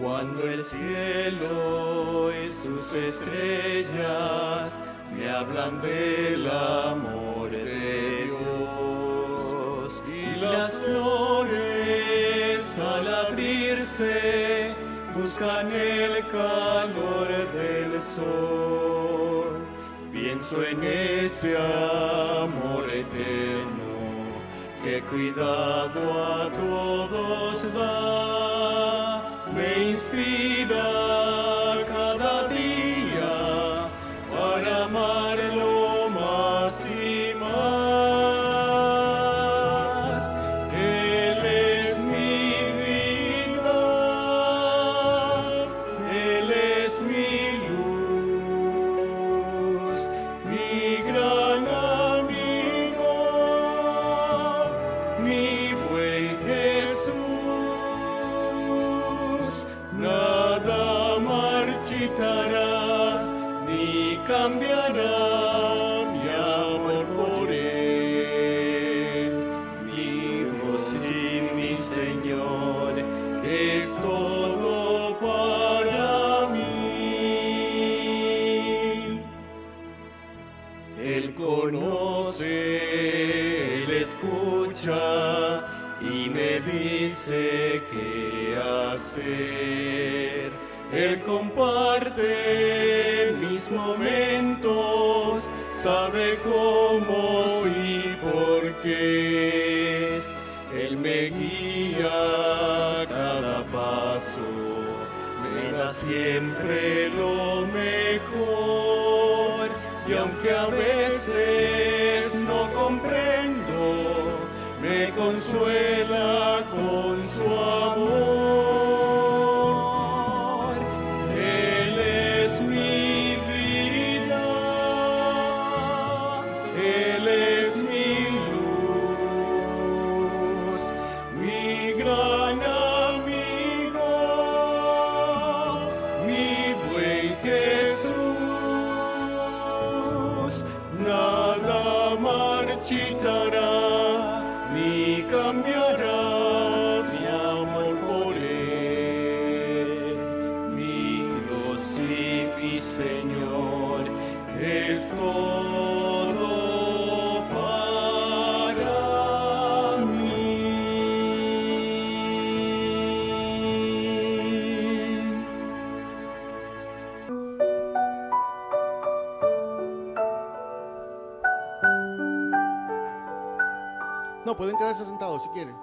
Cuando el cielo y sus estrellas me hablan del amor de Dios, y las flores al abrirse buscan el calor del sol, pienso en ese amor eterno que cuidado a todos da, me inspira cada día para amarlo más y más. Él es mi vida, Él es mi luz, mi gran amigo, mi buen Jesús. Nada marchitará ni cambiará mi amor por Él. Mi Dios y mi Señor es todo para mí. Él conoce, Él escucha y me dice qué hacer. Él comparte mis momentos, sabe cómo y por qué. Él me guía cada paso, me da siempre lo mejor. Y aunque a veces no comprendo, me consuela con su amor. Él es mi vida, Él es mi luz, mi gran amigo, mi buen Jesús. Nada marchitará ni cambiará mi amor por Él. Mi Dios y mi Señor es todo para mí. No, pueden quedarse sentados si quieren.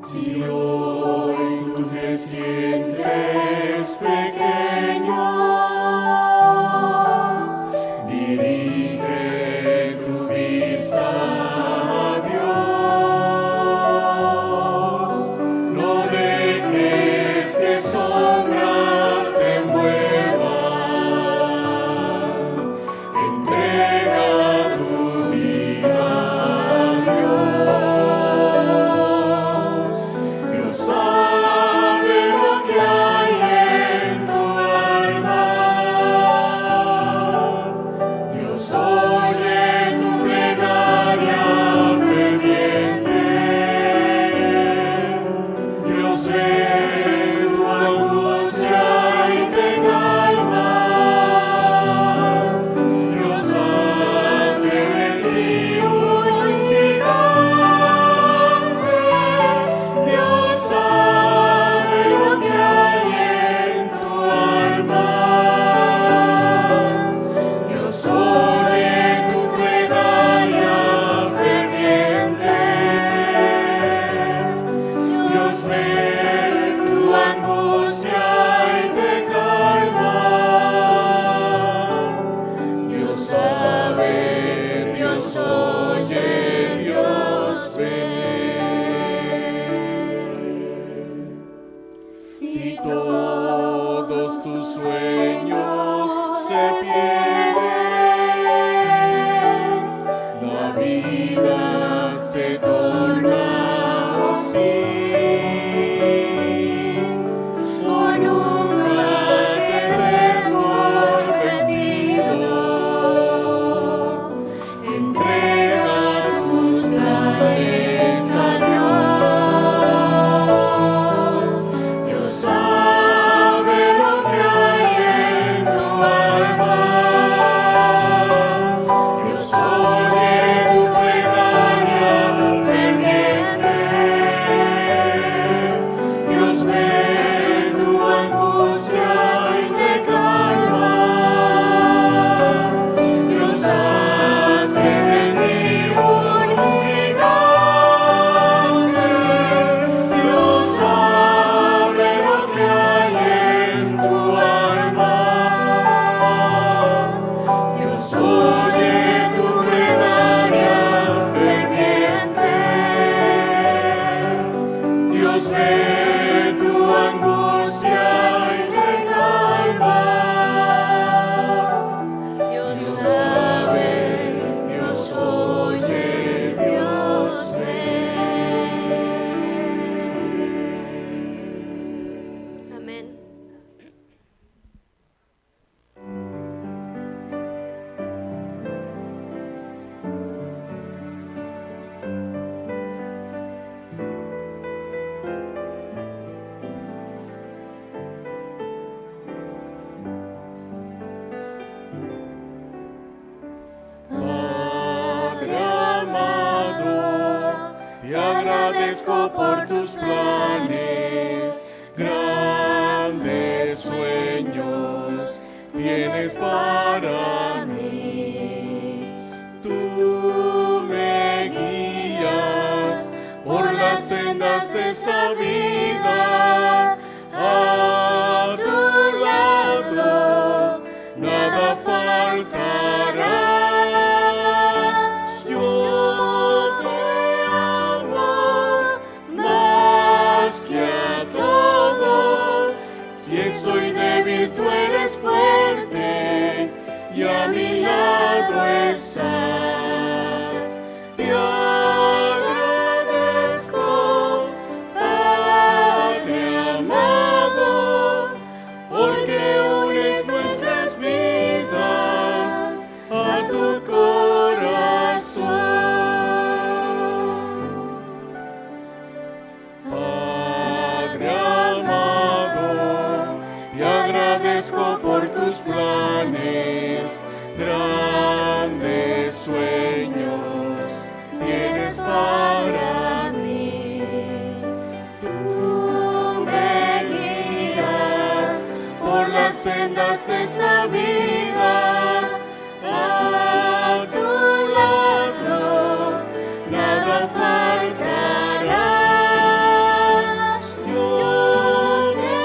Si hoy tú te sientes pequeño, dirige tu vista a Dios. No dejes que sombras te envuelvan. Entrega tu vida a Dios. Dios sabe lo que hay en tu alma. Dios oye tu plegaria ferviente. Dios ve tu angustia y te calma. Dios hace de ti un gigante. Dios sabe lo que hay en tu alma. Dios oye tu plegaria ferviente. Dios ve tu angustia y te calma. Dios sabe, Dios oye, Dios ve. Si todos tus sueños se pierden, la vida se torna hostil. O nunca te des por vencido. Entrega Si estoy débil, tú eres fuerte y a mi lado estás. Te agradezco, Padre amado, porque unes nuestras vidas a tu corazón. Padre amado, te agradezco por tus planes, grandes sueños tienes para mí. Tú me guías por las sendas de esa vida. A tu lado nada faltará. Yo te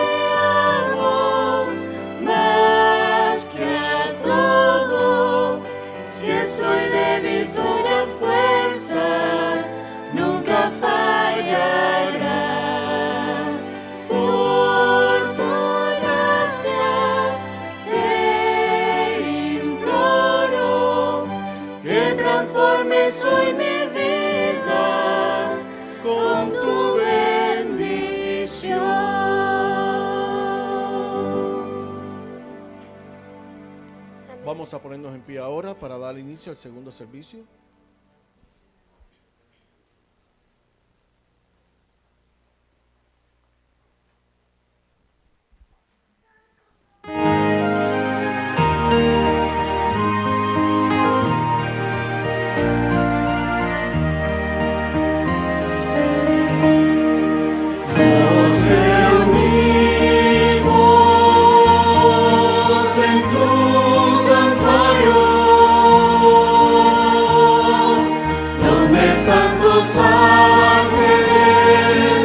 amo más que a todo. Si estoy débil, tú das fuerza, nunca fallará. Por tu gracia te imploro que transformes hoy mi vida con tu bendición. Vamos a ponernos en pie ahora para dar inicio al segundo servicio. Nos reunimos en tu santuario, donde santos ángeles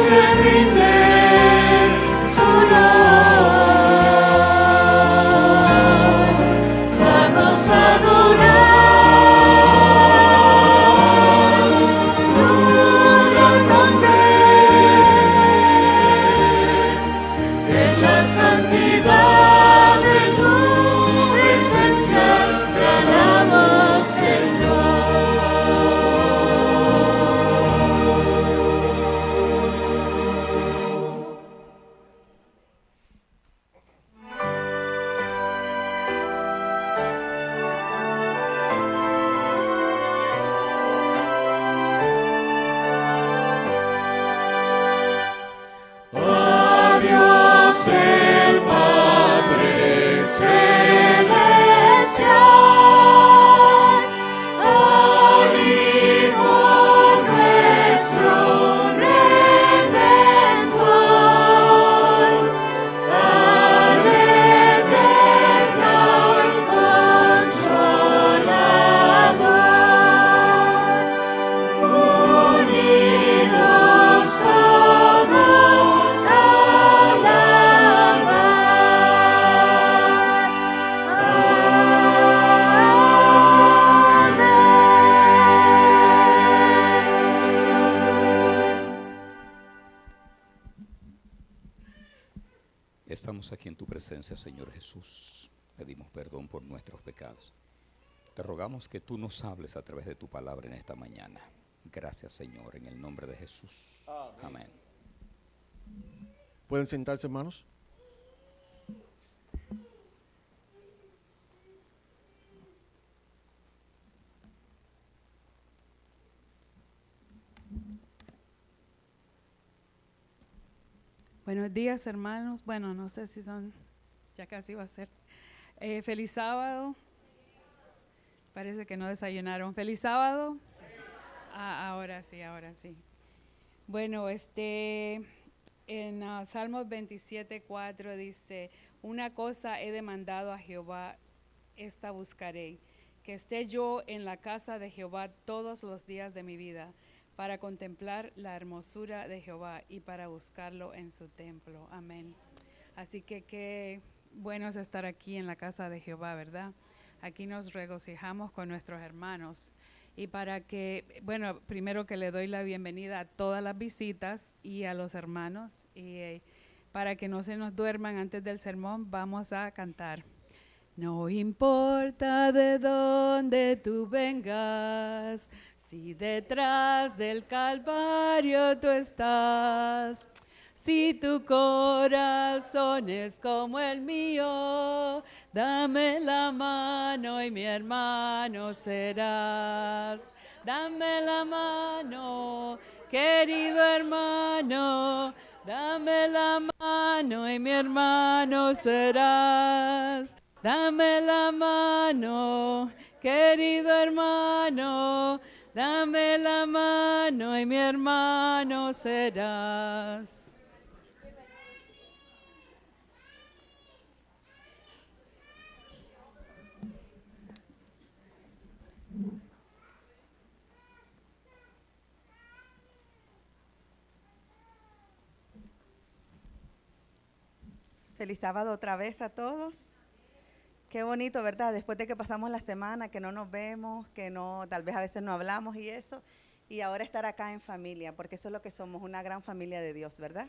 te rinden su honor. Vamos a adorar tu gran nombre. En la santidad de tu presencia te alabamos, Señor. A Dios el Padre celestial, al Hijo nuestro Redentor, al Eternal Consolador, unidos todos a Estamos aquí en tu presencia, Señor Jesús. Pedimos perdón por nuestros pecados. Te rogamos que tú nos hables a través de tu palabra en esta mañana. Gracias, Señor, en el nombre de Jesús. Amén. ¿Pueden sentarse, hermanos? Buenos días, hermanos. Bueno, no sé si son, ya casi va a ser. Feliz sábado. Parece que no desayunaron. Feliz sábado. Ahora sí, ahora sí. Bueno, en Salmos 27:4 dice: una cosa he demandado a Jehová, esta buscaré, que esté yo en la casa de Jehová todos los días de mi vida, para contemplar la hermosura de Jehová y para buscarlo en su templo. Amén. Así que qué bueno es estar aquí en la casa de Jehová, ¿verdad? Aquí nos regocijamos con nuestros hermanos. Y para que, bueno, primero que le doy la bienvenida a todas las visitas y a los hermanos. Y para que no se nos duerman antes del sermón, vamos a cantar. No importa de dónde tú vengas, si detrás del Calvario tú estás, si tu corazón es como el mío, dame la mano y mi hermano serás. Dame la mano, querido hermano, dame la mano y mi hermano serás. Dame la mano, querido hermano, dame la mano y mi hermano serás. Feliz sábado otra vez a todos. Qué bonito, ¿verdad? Después de que pasamos la semana, que no nos vemos, que no, tal vez a veces no hablamos y eso, y ahora estar acá en familia, porque eso es lo que somos, una gran familia de Dios, ¿verdad?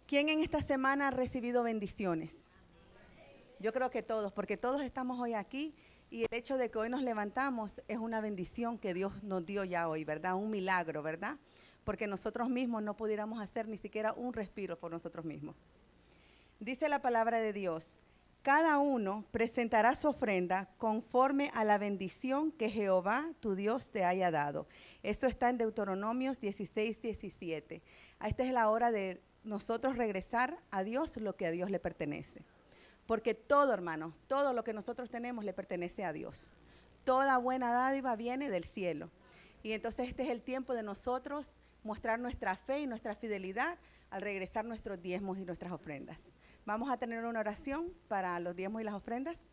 ¿Quién en esta semana ha recibido bendiciones? Yo creo que todos, porque todos estamos hoy aquí, y el hecho de que hoy nos levantamos es una bendición que Dios nos dio ya hoy, ¿verdad? Un milagro, ¿verdad? Porque nosotros mismos no pudiéramos hacer ni siquiera un respiro por nosotros mismos. Dice la palabra de Dios: cada uno presentará su ofrenda conforme a la bendición que Jehová tu Dios te haya dado. Eso está en Deuteronomios 16:17. Esta es la hora de nosotros regresar a Dios lo que a Dios le pertenece. Porque todo, hermano, todo lo que nosotros tenemos le pertenece a Dios. Toda buena dádiva viene del cielo. Y entonces este es el tiempo de nosotros mostrar nuestra fe y nuestra fidelidad al regresar nuestros diezmos y nuestras ofrendas. Vamos a tener una oración para los diezmos y las ofrendas.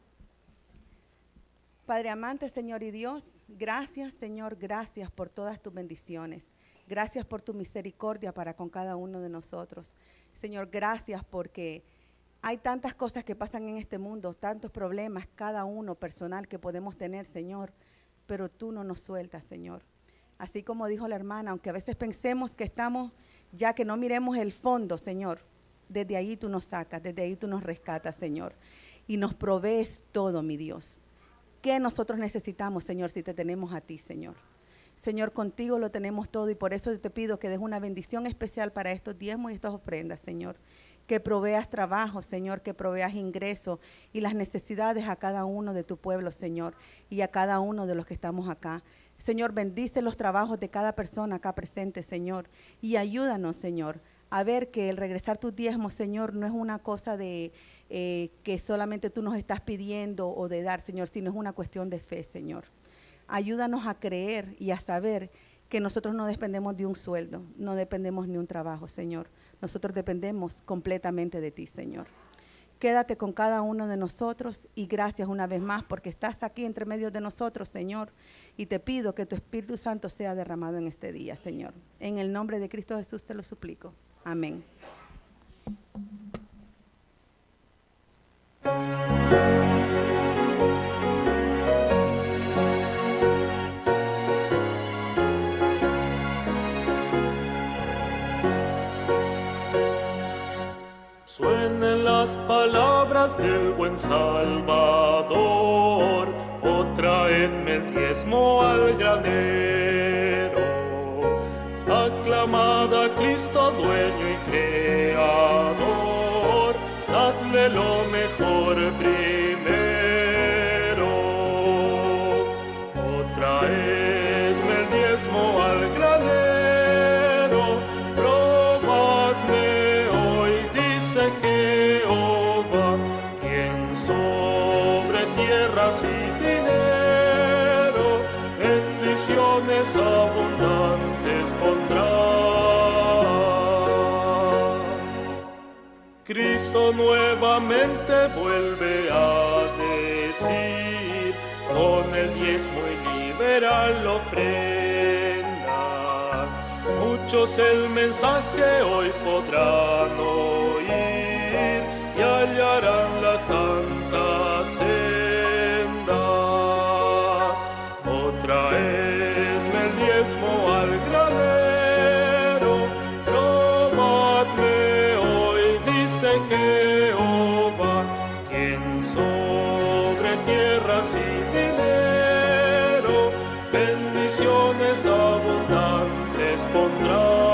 Padre amante, Señor y Dios, gracias, Señor, gracias por todas tus bendiciones. Gracias por tu misericordia para con cada uno de nosotros. Señor, gracias porque hay tantas cosas que pasan en este mundo, tantos problemas, cada uno personal que podemos tener, Señor, pero tú no nos sueltas, Señor. Así como dijo la hermana, aunque a veces pensemos que estamos, ya que no miremos el fondo, Señor, desde ahí tú nos sacas, desde ahí tú nos rescatas, Señor, y nos provees todo, mi Dios. ¿Qué nosotros necesitamos, Señor, si te tenemos a ti, Señor? Señor, contigo lo tenemos todo, y por eso te pido que des una bendición especial para estos diezmos y estas ofrendas, Señor. Que proveas trabajo, Señor, que proveas ingreso y las necesidades a cada uno de tu pueblo, Señor, y a cada uno de los que estamos acá. Señor, bendice los trabajos de cada persona acá presente, Señor, y ayúdanos, Señor, a ver que el regresar tus diezmos, Señor, no es una cosa de que solamente tú nos estás pidiendo o de dar, Señor, sino es una cuestión de fe, Señor. Ayúdanos a creer y a saber que nosotros no dependemos de un sueldo, no dependemos ni un trabajo, Señor. Nosotros dependemos completamente de ti, Señor. Quédate con cada uno de nosotros y gracias una vez más porque estás aquí entre medio de nosotros, Señor. Y te pido que tu Espíritu Santo sea derramado en este día, Señor. En el nombre de Cristo Jesús te lo suplico. Amén. Suenen las palabras del buen Salvador, oh traedme el diezmo al granero. Aclamad a Cristo, dueño y creador, dadle lo mejor primero. Oh traedme el diezmo al granero, probadme hoy, dice Jehová, quien sobre tierras y dinero bendiciones abundantes pondrá. Cristo nuevamente vuelve a decir, con el diezmo y liberal ofrenda, muchos el mensaje hoy podrán oír y hallarán la santa senda. Oh, traedme el diezmo al granero, probadme hoy, dice Jehová, quien sobre tierras y dinero bendiciones abundantes pondrá.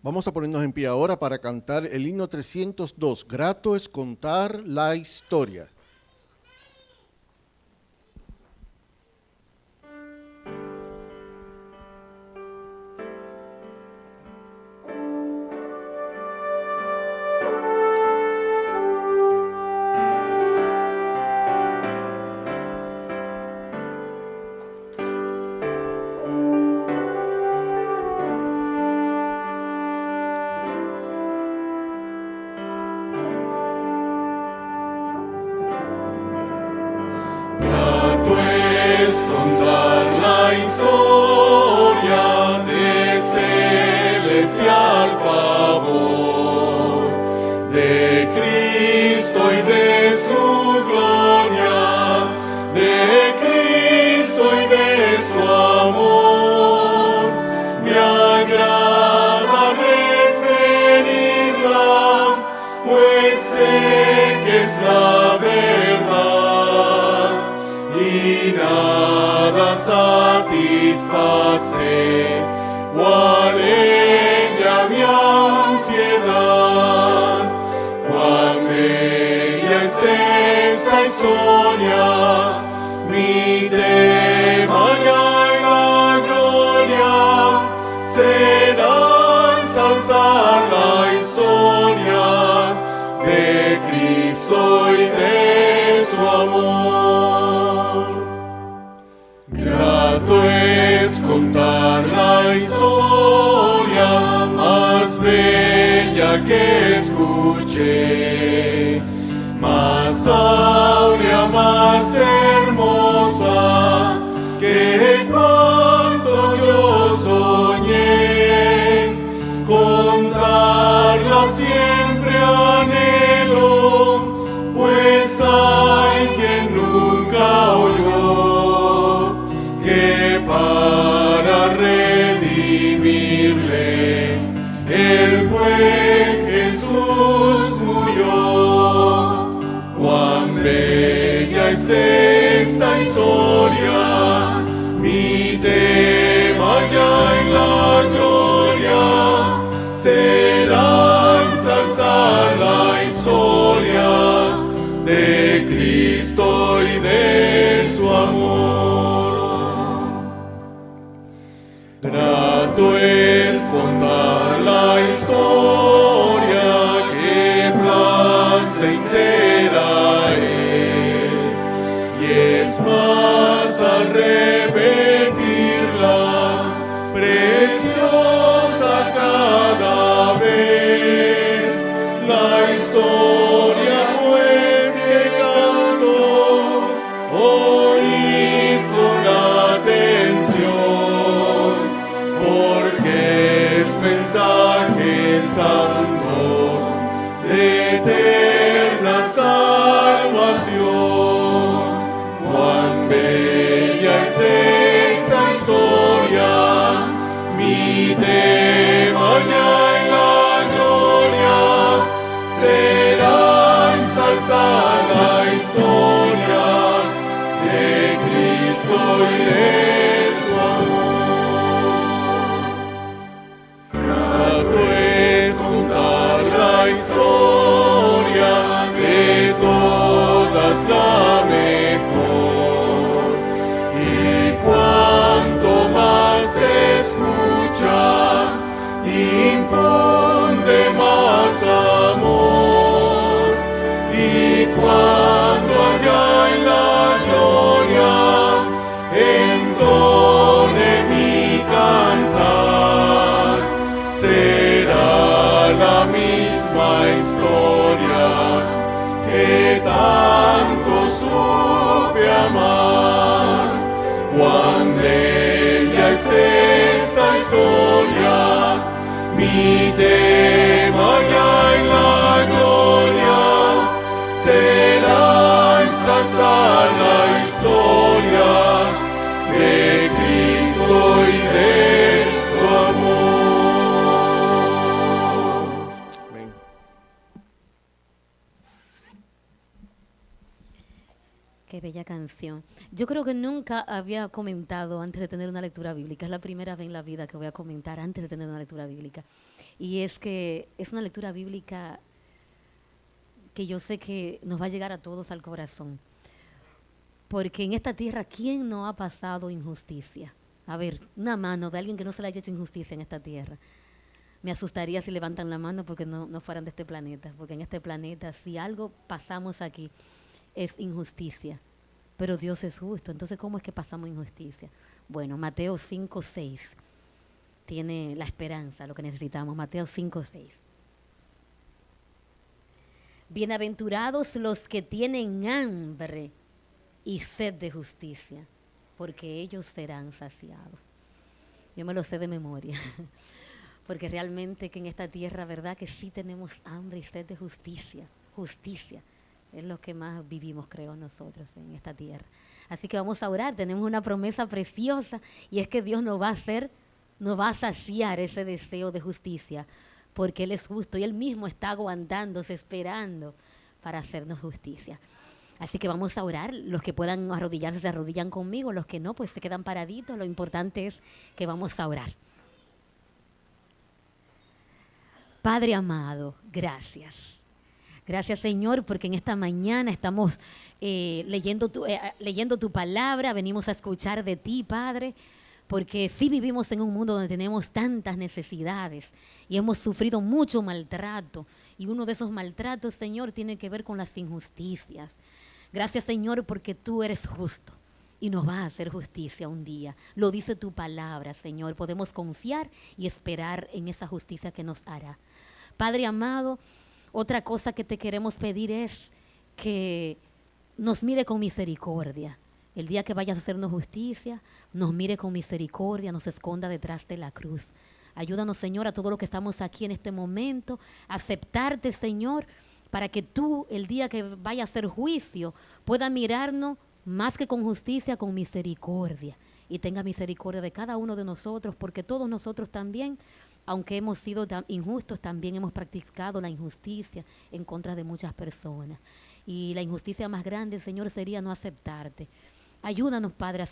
Vamos a ponernos en pie ahora para cantar el himno 302. Grato es contar la historia. Satisface, cuál ella mi ansiedad, cuán bella es esta historia, mi tema ya en la gloria, será ensalzar la historia de Cristo y de su amor. Grato es contar la historia más bella que escuché, más áurea, más hermosa que cuanto yo soñé. Contarla siempre anhelo, pues hay quien nunca oyó que para redimirle el buen Jesús murió. Cuán bella es esta historia, mi tema ya en la gloria, será ensalzar la historia de Cristo y de su amor. Grato es contar la historia que placentera es, y es más al repetirla, preciosa cada vez. La historia pues que canto, oíd con atención, porque es mensaje santo de eterna salvación. Cuán bella es esta historia, mi tema ya en la gloria, será ensalzar la historia de Cristo y de su amor. Grato es contar la historia de todas la mejor, y cuanto más se escucha, infunde más amor, y cuando allá en la gloria entone mi cantar, será la misma historia que tanto supe amar. Cuán bella es esta historia, mi tema ya en la gloria, Qué bella canción. Yo creo que nunca había comentado antes de tener una lectura bíblica. Es la primera vez en la vida que voy a comentar antes de tener una lectura bíblica. Y es que es una lectura bíblica que yo sé que nos va a llegar a todos al corazón. Porque en esta tierra, ¿quién no ha pasado injusticia? A ver, una mano de alguien que no se le haya hecho injusticia en esta tierra. Me asustaría si levantan la mano porque no fueran de este planeta. Porque en este planeta, si algo pasamos aquí, es injusticia. Pero Dios es justo. Entonces, ¿cómo es que pasamos injusticia? Bueno, Mateo 5:6 tiene la esperanza, lo que necesitamos. Mateo 5:6. Bienaventurados los que tienen hambre y sed de justicia, porque ellos serán saciados. Yo me lo sé de memoria, porque realmente que en esta tierra, ¿verdad? Que sí tenemos hambre y sed de justicia. Justicia es lo que más vivimos, creo, nosotros en esta tierra. Así que vamos a orar, tenemos una promesa preciosa y es que Dios nos va a saciar ese deseo de justicia, porque Él es justo y Él mismo está aguantándose, esperando para hacernos justicia. Así que vamos a orar. Los que puedan arrodillarse se arrodillan conmigo, los que no, pues se quedan paraditos. Lo importante es que vamos a orar. Padre amado, gracias. Gracias, Señor, porque en esta mañana estamos leyendo tu palabra, venimos a escuchar de ti, Padre, porque sí vivimos en un mundo donde tenemos tantas necesidades y hemos sufrido mucho maltrato. Y uno de esos maltratos, Señor, tiene que ver con las injusticias. Gracias, Señor, porque tú eres justo y nos vas a hacer justicia un día. Lo dice tu palabra, Señor. Podemos confiar y esperar en esa justicia que nos hará. Padre amado, otra cosa que te queremos pedir es que nos mire con misericordia. El día que vayas a hacernos justicia, nos mire con misericordia, nos esconda detrás de la cruz. Ayúdanos, Señor, a todo lo que estamos aquí en este momento, a aceptarte, Señor, para que tú, el día que vaya a hacer juicio, pueda mirarnos más que con justicia, con misericordia. Y tenga misericordia de cada uno de nosotros, porque todos nosotros también, aunque hemos sido injustos, también hemos practicado la injusticia en contra de muchas personas. Y la injusticia más grande, Señor, sería no aceptarte. Ayúdanos, Padre, a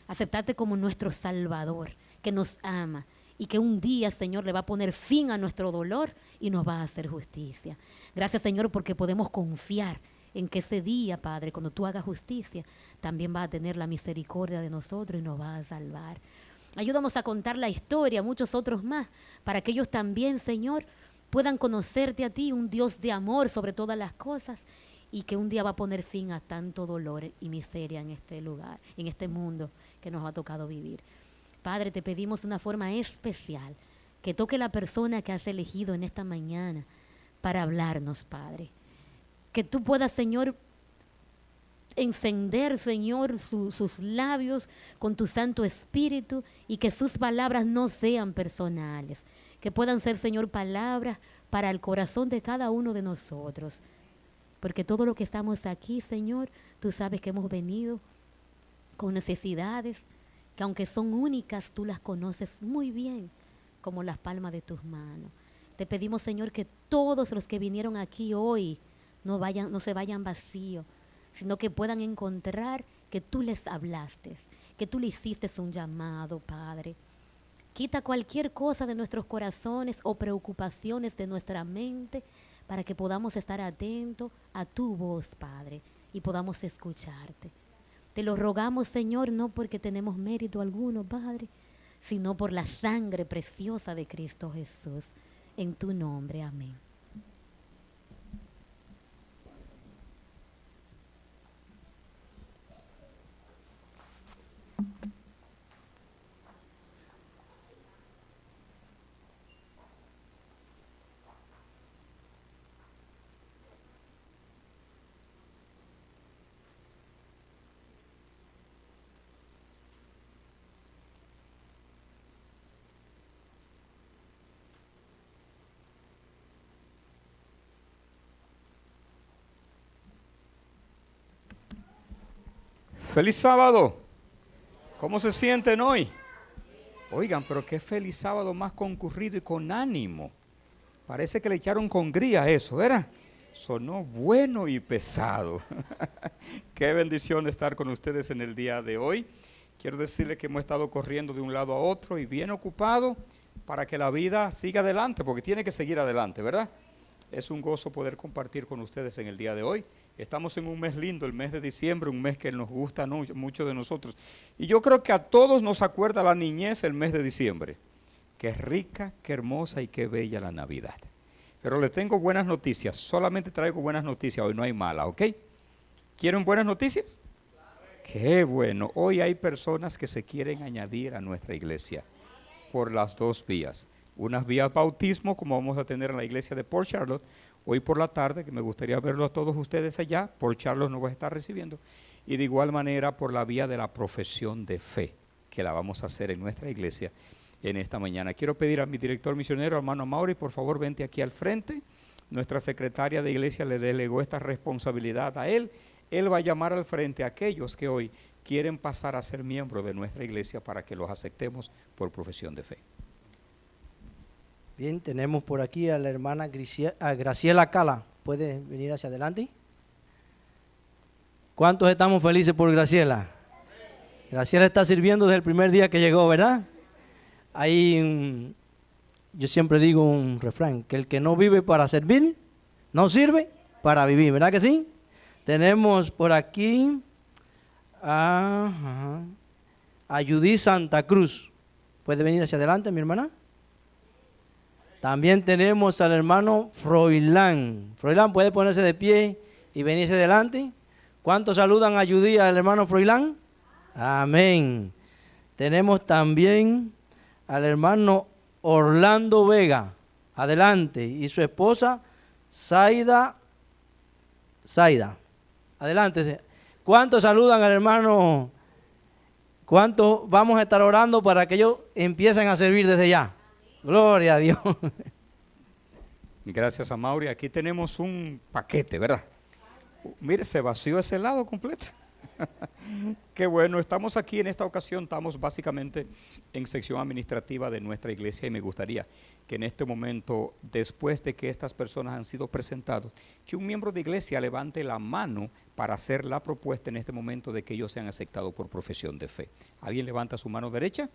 aceptarte como nuestro Salvador, que nos ama y que un día, Señor, le va a poner fin a nuestro dolor y nos va a hacer justicia. Gracias, Señor, porque podemos confiar en que ese día, Padre, cuando tú hagas justicia, también vas a tener la misericordia de nosotros y nos vas a salvar. Ayúdanos a contar la historia, muchos otros más, para que ellos también, Señor, puedan conocerte a ti, un Dios de amor sobre todas las cosas, y que un día va a poner fin a tanto dolor y miseria en este lugar, en este mundo que nos ha tocado vivir. Padre, te pedimos de una forma especial que toque la persona que has elegido en esta mañana para hablarnos, Padre. Que tú puedas, Señor, encender, Señor, sus labios con tu Santo Espíritu y que sus palabras no sean personales. Que puedan ser, Señor, palabras para el corazón de cada uno de nosotros. Porque todo lo que estamos aquí, Señor, tú sabes que hemos venido con necesidades que aunque son únicas, tú las conoces muy bien, como las palmas de tus manos. Te pedimos, Señor, que todos los que vinieron aquí hoy no se vayan vacíos, sino que puedan encontrar que tú les hablaste, que tú le hiciste un llamado, Padre. Quita cualquier cosa de nuestros corazones o preocupaciones de nuestra mente para que podamos estar atentos a tu voz, Padre, y podamos escucharte. Te lo rogamos, Señor, no porque tenemos mérito alguno, Padre, sino por la sangre preciosa de Cristo Jesús. En tu nombre, amén. ¡Feliz sábado! ¿Cómo se sienten hoy? Oigan, pero qué feliz sábado más concurrido y con ánimo. Parece que le echaron con gría a eso, ¿verdad? Sonó bueno y pesado. Qué bendición estar con ustedes en el día de hoy. Quiero decirles que hemos estado corriendo de un lado a otro y bien ocupados para que la vida siga adelante, porque tiene que seguir adelante, ¿verdad? Es un gozo poder compartir con ustedes en el día de hoy. Estamos en un mes lindo, el mes de diciembre, un mes que nos gusta mucho de nosotros. Y yo creo que a todos nos acuerda la niñez el mes de diciembre. Qué rica, qué hermosa y qué bella la Navidad. Pero le tengo buenas noticias, solamente traigo buenas noticias, hoy no hay malas, ¿ok? ¿Quieren buenas noticias? Qué bueno, hoy hay personas que se quieren añadir a nuestra iglesia por las dos vías. Unas vías bautismo, como vamos a tener en la iglesia de Port Charlotte, hoy por la tarde, que me gustaría verlo a todos ustedes allá. Port Charlotte nos va a estar recibiendo. Y de igual manera por la vía de la profesión de fe, que la vamos a hacer en nuestra iglesia en esta mañana. Quiero pedir a mi director misionero, hermano Mauri, por favor vente aquí al frente. Nuestra secretaria de iglesia le delegó esta responsabilidad a él. Él va a llamar al frente a aquellos que hoy quieren pasar a ser miembros de nuestra iglesia para que los aceptemos por profesión de fe. Bien, tenemos por aquí a la hermana Graciela Cala. ¿Puede venir hacia adelante? ¿Cuántos estamos felices por Graciela? Graciela está sirviendo desde el primer día que llegó, ¿verdad? Yo siempre digo un refrán, que el que no vive para servir, no sirve para vivir, ¿verdad que sí? Tenemos por aquí a Judy Santa Cruz. ¿Puede venir hacia adelante, mi hermana? También tenemos al hermano Froilán. Froilán, ¿puede ponerse de pie y venirse adelante? ¿Cuántos saludan a Judy, al hermano Froilán? Amén. Tenemos también al hermano Orlando Vega, adelante, y su esposa Zaida. Adelante. ¿Cuántos saludan al hermano? ¿Cuántos vamos a estar orando para que ellos empiecen a servir desde ya? Gloria a Dios. Gracias a Mauri. Aquí tenemos un paquete, ¿verdad? Mire, se vació ese lado completo. Qué bueno, estamos aquí en esta ocasión, estamos básicamente en sección administrativa de nuestra iglesia y me gustaría que en este momento, después de que estas personas han sido presentados, que un miembro de iglesia levante la mano para hacer la propuesta en este momento de que ellos sean aceptados por profesión de fe. ¿Alguien levanta su mano derecha?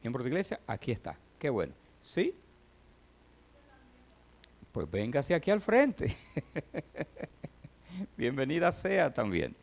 Miembro de iglesia, aquí está. Qué bueno. ¿Sí? Pues véngase aquí al frente. Bienvenida sea también.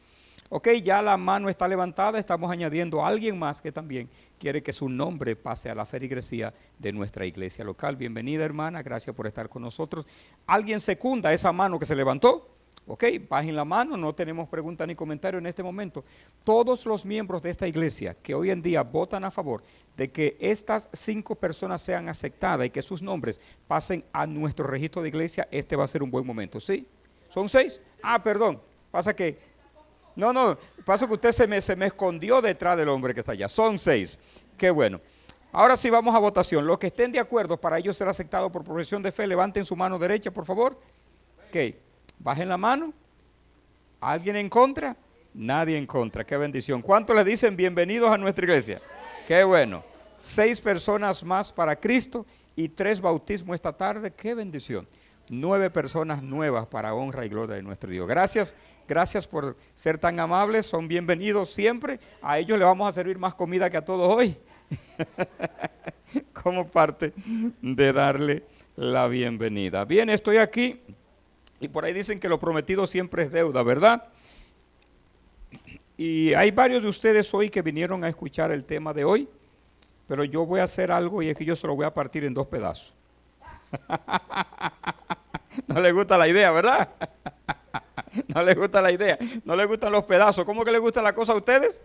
Ok, ya la mano está levantada, estamos añadiendo a alguien más que también quiere que su nombre pase a la feligresía de nuestra iglesia local. Bienvenida, hermana, gracias por estar con nosotros. ¿Alguien secunda esa mano que se levantó? Ok, bajen la mano, no tenemos pregunta ni comentario en este momento. Todos los miembros de esta iglesia que hoy en día votan a favor de que estas 5 personas sean aceptadas y que sus nombres pasen a nuestro registro de iglesia, este va a ser un buen momento, ¿sí? ¿Son 6? Ah, perdón, pasa que... No, pasa que usted se me escondió detrás del hombre que está allá. Son 6. Qué bueno. Ahora sí vamos a votación. Los que estén de acuerdo para ellos ser aceptados por profesión de fe, levanten su mano derecha, por favor. Ok. Bajen la mano. ¿Alguien en contra? Nadie en contra. Qué bendición. ¿Cuántos le dicen bienvenidos a nuestra iglesia? Qué bueno. 6 personas más para Cristo y 3 bautismos esta tarde. Qué bendición. 9 personas nuevas para honra y gloria de nuestro Dios. Gracias por ser tan amables, son bienvenidos siempre. A ellos les vamos a servir más comida que a todos hoy, como parte de darle la bienvenida. Bien, estoy aquí y por ahí dicen que lo prometido siempre es deuda, ¿verdad? Y hay varios de ustedes hoy que vinieron a escuchar el tema de hoy, pero yo voy a hacer algo y es que yo se lo voy a partir en 2 pedazos. No les gusta la idea, ¿verdad? No les gusta la idea, no les gustan los pedazos. ¿Cómo que les gusta la cosa a ustedes?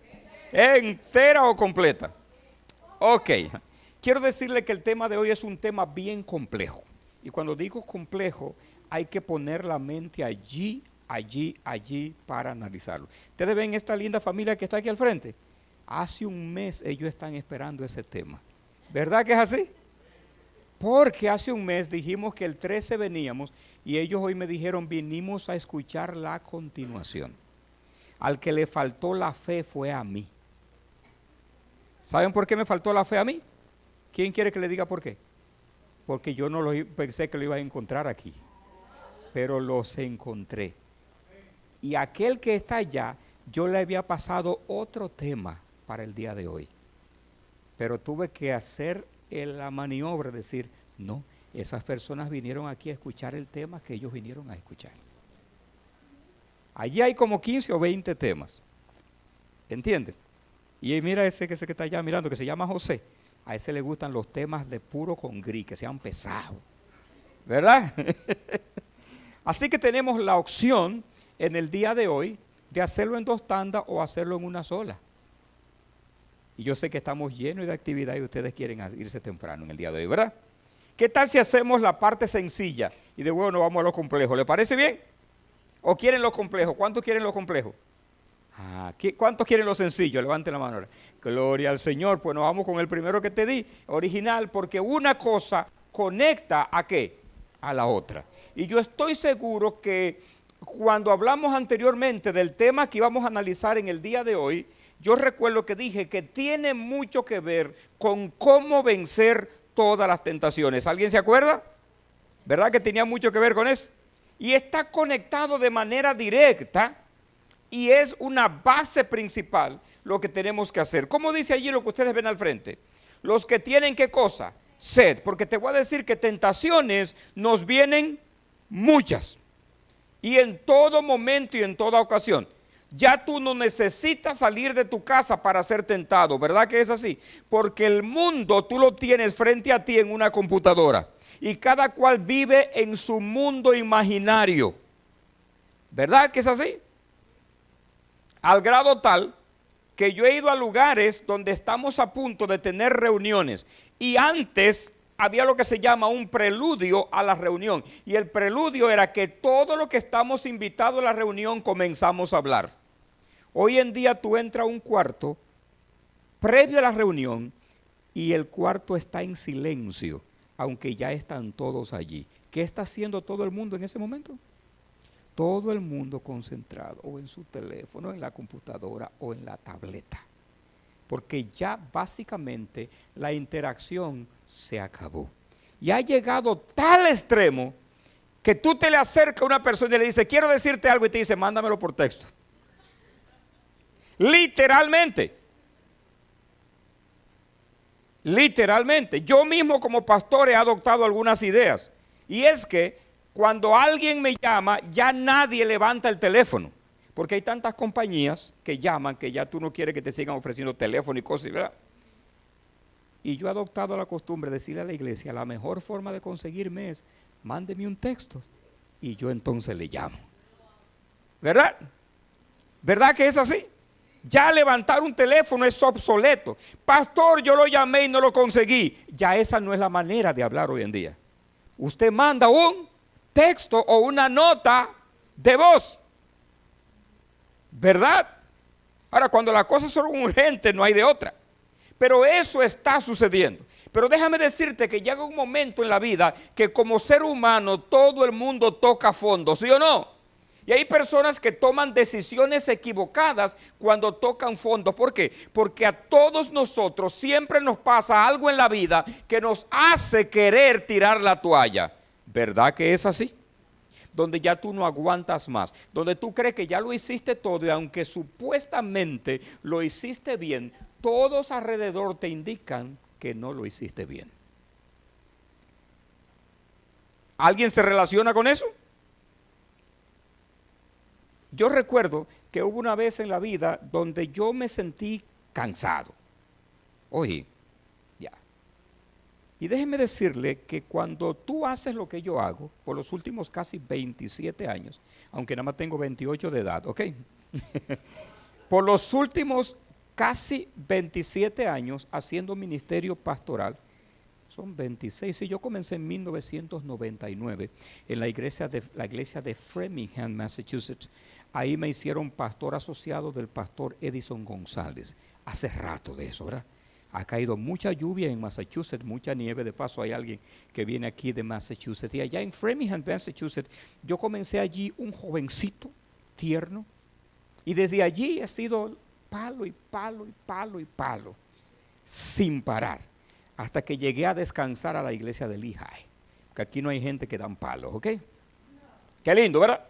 ¿Entera o completa? Ok, quiero decirle que el tema de hoy es un tema bien complejo. Y cuando digo complejo, hay que poner la mente allí para analizarlo. Ustedes ven esta linda familia que está aquí al frente. Hace un mes ellos están esperando ese tema. ¿Verdad que es así? Porque hace un mes dijimos que el 13 veníamos y ellos hoy me dijeron vinimos a escuchar la continuación. Al que le faltó la fe fue a mí. ¿Saben por qué me faltó la fe a mí? ¿Quién quiere que le diga por qué? Porque yo no lo pensé que lo iba a encontrar aquí. pero los encontré. Y aquel que está allá, yo le había pasado otro tema para el día de hoy. Pero tuve que hacer la maniobra, decir, no, esas personas vinieron aquí a escuchar el tema que ellos vinieron a escuchar. Allí hay como 15 o 20 temas. ¿Entienden? Y mira ese que está allá mirando, que se llama José. A ese le gustan los temas de puro con gris, que sean pesados. ¿Verdad? Así que tenemos la opción en el día de hoy de hacerlo en 2 tandas o hacerlo en una sola. Y yo sé que estamos llenos de actividad y ustedes quieren irse temprano en el día de hoy, ¿verdad? ¿Qué tal si hacemos la parte sencilla y de luego nos vamos a lo complejo? ¿Le parece bien? ¿O quieren lo complejo? ¿Cuántos quieren lo complejo? ¿Cuántos quieren lo sencillo? Levanten la mano ahora. Gloria al Señor. Pues nos vamos con el primero que te di, original, porque una cosa conecta ¿a qué? A la otra. Y yo estoy seguro que cuando hablamos anteriormente del tema que íbamos a analizar en el día de hoy, yo recuerdo que dije que tiene mucho que ver con cómo vencer todas las tentaciones. ¿Alguien se acuerda? ¿Verdad que tenía mucho que ver con eso? Y está conectado de manera directa y es una base principal lo que tenemos que hacer. ¿Cómo dice allí lo que ustedes ven al frente? Los que tienen, ¿qué cosa? Sed, porque te voy a decir que tentaciones nos vienen muchas y en todo momento y en toda ocasión. Ya tú no necesitas salir de tu casa para ser tentado, ¿verdad que es así? Porque el mundo tú lo tienes frente a ti en una computadora y cada cual vive en su mundo imaginario, ¿verdad que es así? Al grado tal que yo he ido a lugares donde estamos a punto de tener reuniones y antes había lo que se llama un preludio a la reunión y el preludio era que todo lo que estamos invitados a la reunión comenzamos a hablar. Hoy en día tú entras a un cuarto previo a la reunión y el cuarto está en silencio, aunque ya están todos allí. ¿Qué está haciendo todo el mundo en ese momento? Todo el mundo concentrado o en su teléfono, en la computadora o en la tableta. Porque ya básicamente la interacción se acabó. Y ha llegado tal extremo que tú te le acercas a una persona y le dices, quiero decirte algo y te dice, mándamelo por texto. Literalmente. Literalmente. Yo mismo como pastor he adoptado algunas ideas. Y es que cuando alguien me llama, ya nadie levanta el teléfono. Porque hay tantas compañías que llaman que ya tú no quieres que te sigan ofreciendo teléfono y cosas, ¿verdad? Y yo he adoptado la costumbre de decirle a la iglesia, la mejor forma de conseguirme es, mándeme un texto. Y yo entonces le llamo. ¿Verdad? ¿Verdad que es así? Ya levantar un teléfono es obsoleto. Pastor, yo lo llamé y no lo conseguí. Ya esa no es la manera de hablar hoy en día. Usted manda un texto o una nota de voz. ¿Verdad? Ahora, cuando las cosas son urgentes, no hay de otra. Pero eso está sucediendo. Pero déjame decirte que llega un momento en la vida que como ser humano todo el mundo toca fondo, ¿sí o no? Y hay personas que toman decisiones equivocadas cuando tocan fondo. ¿Por qué? Porque a todos nosotros siempre nos pasa algo en la vida que nos hace querer tirar la toalla. ¿Verdad que es así? Donde ya tú no aguantas más, donde tú crees que ya lo hiciste todo y aunque supuestamente lo hiciste bien, todos alrededor te indican que no lo hiciste bien. ¿Alguien se relaciona con eso? Yo recuerdo que hubo una vez en la vida donde yo me sentí cansado. Oye, ya. Y déjeme decirle que cuando tú haces lo que yo hago, por los últimos casi 27 años, aunque nada más tengo 28 de edad, ¿ok? Por los últimos casi 27 años haciendo ministerio pastoral, son 26, sí, yo comencé en 1999 en la iglesia de Framingham, Massachusetts. Ahí me hicieron pastor asociado del pastor Edison González. Hace rato de eso, ¿verdad? Ha caído mucha lluvia en Massachusetts, mucha nieve. De paso hay alguien que viene aquí de Massachusetts. Y allá en Framingham, Massachusetts, yo comencé allí un jovencito, tierno. Y desde allí he sido palo y palo y palo y palo, sin parar. Hasta que llegué a descansar a la iglesia de Lehigh. Porque aquí no hay gente que dan palos, ¿ok? Qué lindo, ¿verdad?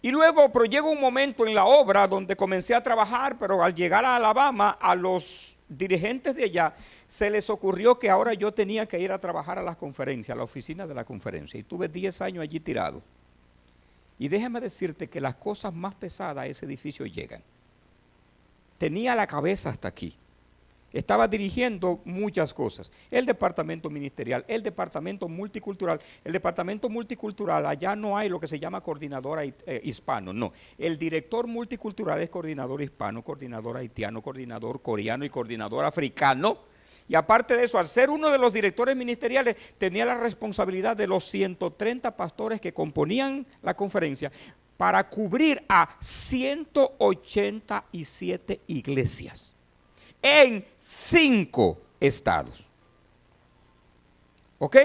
Y luego, pero llega un momento en la obra donde comencé a trabajar, pero al llegar a Alabama, a los dirigentes de allá, se les ocurrió que ahora yo tenía que ir a trabajar a las conferencias, a la oficina de la conferencia. Y tuve 10 años allí tirado. Y déjame decirte que las cosas más pesadas a ese edificio llegan. Tenía la cabeza hasta aquí. Estaba dirigiendo muchas cosas. El departamento ministerial, el departamento multicultural. El departamento multicultural, allá no hay lo que se llama coordinador hispano, no. El director multicultural es coordinador hispano, coordinador haitiano, coordinador coreano y coordinador africano. Y aparte de eso, al ser uno de los directores ministeriales, tenía la responsabilidad de los 130 pastores que componían la conferencia para cubrir a 187 iglesias en 5 estados. ¿Ok?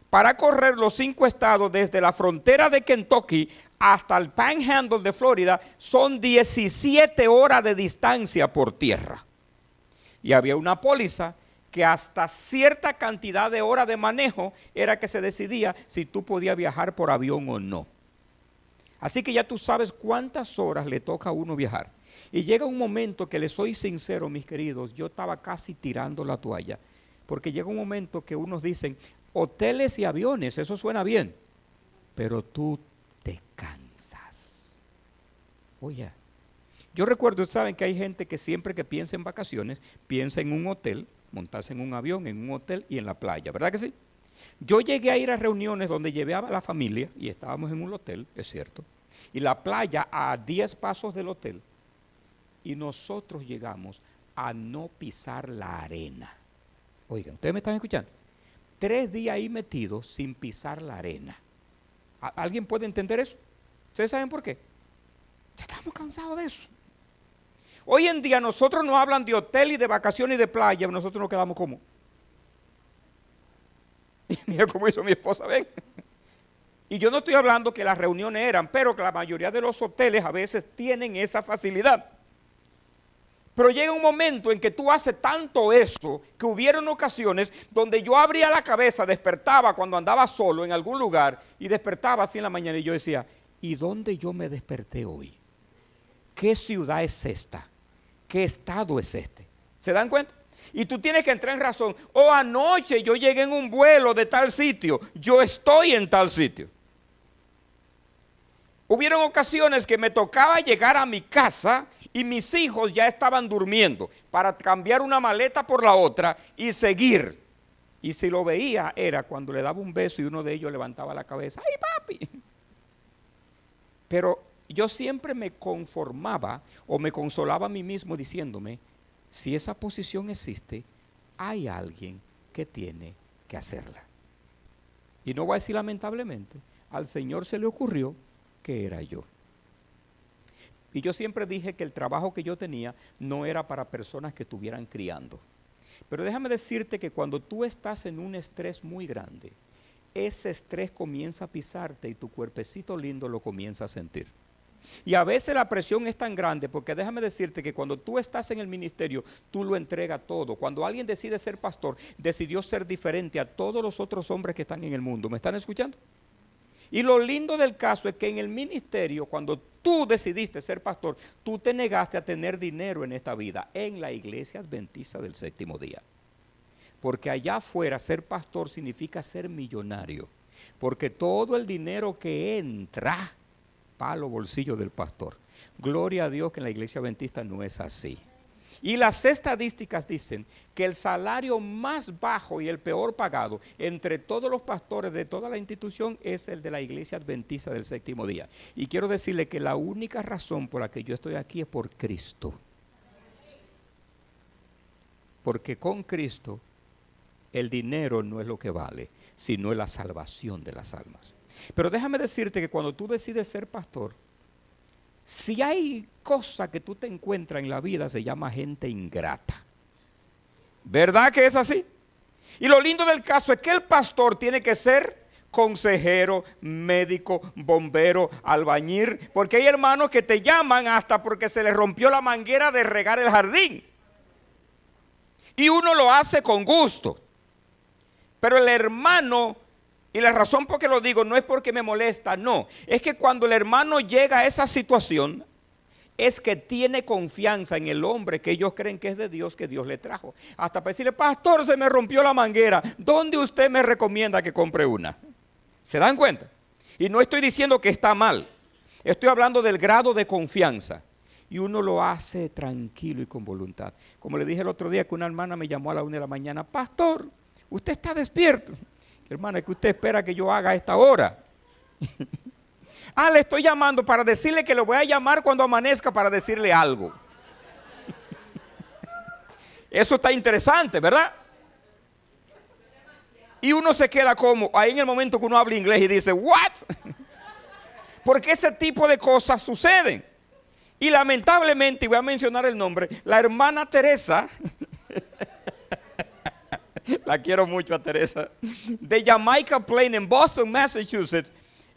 Para correr los 5 estados desde la frontera de Kentucky hasta el Panhandle de Florida son 17 horas de distancia por tierra. Y había una póliza que hasta cierta cantidad de horas de manejo era que se decidía si tú podías viajar por avión o no. Así que ya tú sabes cuántas horas le toca a uno viajar. Y llega un momento que les soy sincero, mis queridos, yo estaba casi tirando la toalla. Porque llega un momento que unos dicen, hoteles y aviones, eso suena bien, pero tú te cansas. Oye, yo recuerdo, saben que hay gente que siempre que piensa en vacaciones, piensa en un hotel, montarse en un avión, en un hotel y en la playa, ¿verdad que sí? Yo llegué a ir a reuniones donde llevé a la familia y estábamos en un hotel, es cierto, y la playa a 10 pasos del hotel, y nosotros llegamos a no pisar la arena. Oigan, ¿ustedes me están escuchando? 3 días ahí metidos sin pisar la arena. ¿Alguien puede entender eso? ¿Ustedes saben por qué? Ya estamos cansados de eso. Hoy en día nosotros nos hablan de hotel y de vacaciones y de playa, nosotros nos quedamos como. Y mira cómo hizo mi esposa, ven. Y yo no estoy hablando que las reuniones eran, pero que la mayoría de los hoteles a veces tienen esa facilidad. Pero llega un momento en que tú haces tanto eso, que hubieron ocasiones donde yo abría la cabeza, despertaba cuando andaba solo en algún lugar, y despertaba así en la mañana y yo decía, ¿y dónde yo me desperté hoy? ¿Qué ciudad es esta? ¿Qué estado es este? ¿Se dan cuenta? Y tú tienes que entrar en razón. Oh, anoche yo llegué en un vuelo de tal sitio. Yo estoy en tal sitio. Hubieron ocasiones que me tocaba llegar a mi casa y mis hijos ya estaban durmiendo para cambiar una maleta por la otra y seguir. Y si lo veía era cuando le daba un beso y uno de ellos levantaba la cabeza. ¡Ay, papi! Pero yo siempre me conformaba o me consolaba a mí mismo diciéndome, si esa posición existe, hay alguien que tiene que hacerla. Y no voy a decir lamentablemente, al Señor se le ocurrió que era yo. Y yo siempre dije que el trabajo que yo tenía no era para personas que estuvieran criando. Pero déjame decirte que cuando tú estás en un estrés muy grande, ese estrés comienza a pisarte y tu cuerpecito lindo lo comienza a sentir. Y a veces la presión es tan grande, porque déjame decirte que cuando tú estás en el ministerio, tú lo entregas todo. Cuando alguien decide ser pastor, decidió ser diferente a todos los otros hombres que están en el mundo. ¿Me están escuchando? Y lo lindo del caso es que en el ministerio, cuando tú decidiste ser pastor, tú te negaste a tener dinero en esta vida, en la iglesia adventista del séptimo día. Porque allá afuera ser pastor significa ser millonario. Porque todo el dinero que entra para los bolsillos del pastor. Gloria a Dios que en la iglesia adventista no es así. Y las estadísticas dicen que el salario más bajo y el peor pagado entre todos los pastores de toda la institución es el de la iglesia adventista del séptimo día. Y quiero decirle que la única razón por la que yo estoy aquí es por Cristo. Porque con Cristo el dinero no es lo que vale, sino la salvación de las almas. Pero déjame decirte que cuando tú decides ser pastor, si hay cosa que tú te encuentras en la vida, se llama gente ingrata. ¿Verdad que es así? Y lo lindo del caso es que el pastor tiene que ser consejero, médico, bombero, albañil, porque hay hermanos que te llaman hasta porque se les rompió la manguera de regar el jardín. Y uno lo hace con gusto. Pero el hermano Y la razón por qué lo digo no es porque me molesta, no. Es que cuando el hermano llega a esa situación, es que tiene confianza en el hombre que ellos creen que es de Dios, que Dios le trajo. Hasta para decirle, pastor, se me rompió la manguera. ¿Dónde usted me recomienda que compre una? ¿Se dan cuenta? Y no estoy diciendo que está mal. Estoy hablando del grado de confianza. Y uno lo hace tranquilo y con voluntad. Como le dije el otro día que una hermana me llamó a la 1 de la mañana. Pastor, usted está despierto. Hermana, ¿qué usted espera que yo haga a esta hora? Le estoy llamando para decirle que lo voy a llamar cuando amanezca para decirle algo. Eso está interesante, ¿verdad? Y uno se queda como, ahí en el momento que uno habla inglés y dice, ¿what? Porque ese tipo de cosas suceden. Y lamentablemente, y voy a mencionar el nombre, la hermana Teresa, la quiero mucho a Teresa, de Jamaica Plain en Boston, Massachusetts.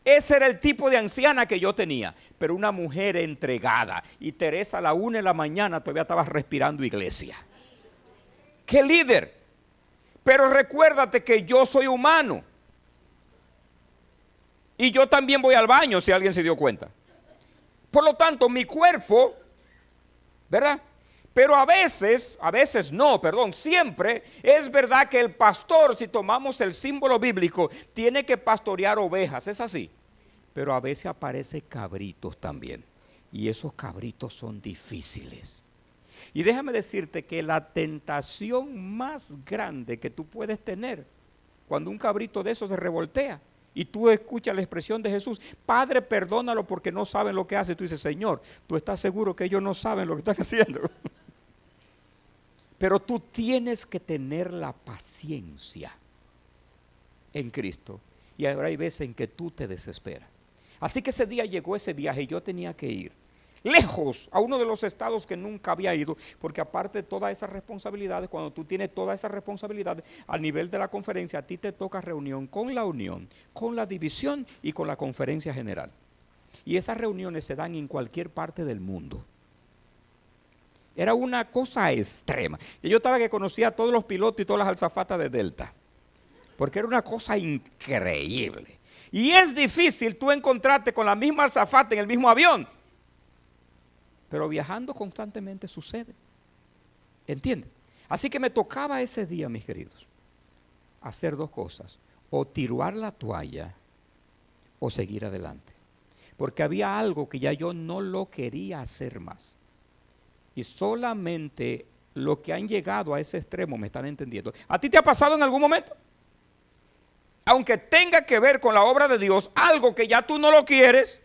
Ese era el tipo de anciana que yo tenía, pero una mujer entregada. Y Teresa a la 1 de la mañana todavía estaba respirando iglesia. ¡Qué líder! Pero recuérdate que yo soy humano. Y yo también voy al baño, si alguien se dio cuenta. Por lo tanto, mi cuerpo, ¿verdad? Pero siempre es verdad que el pastor, si tomamos el símbolo bíblico, tiene que pastorear ovejas, es así. Pero a veces aparecen cabritos también. Y esos cabritos son difíciles. Y déjame decirte que la tentación más grande que tú puedes tener, cuando un cabrito de esos se revoltea, y tú escuchas la expresión de Jesús, Padre, perdónalo porque no saben lo que hace. Tú dices, Señor, ¿tú estás seguro que ellos no saben lo que están haciendo? Pero tú tienes que tener la paciencia en Cristo. Y ahora hay veces en que tú te desesperas. Así que ese día llegó ese viaje y yo tenía que ir lejos a uno de los estados que nunca había ido, porque aparte de todas esas responsabilidades, cuando tú tienes todas esas responsabilidades al nivel de la conferencia, a ti te toca reunión con la unión, con la división y con la conferencia general. Y esas reuniones se dan en cualquier parte del mundo. Era una cosa extrema. Y yo estaba que conocía a todos los pilotos y todas las azafatas de Delta, porque era una cosa increíble. Y es difícil tú encontrarte con la misma azafata en el mismo avión. Pero viajando constantemente sucede. ¿Entiendes? Así que me tocaba ese día, mis queridos, hacer dos cosas. O tirar la toalla o seguir adelante. Porque había algo que ya yo no lo quería hacer más. Y solamente los que han llegado a ese extremo me están entendiendo. ¿A ti te ha pasado en algún momento? Aunque tenga que ver con la obra de Dios, algo que ya tú no lo quieres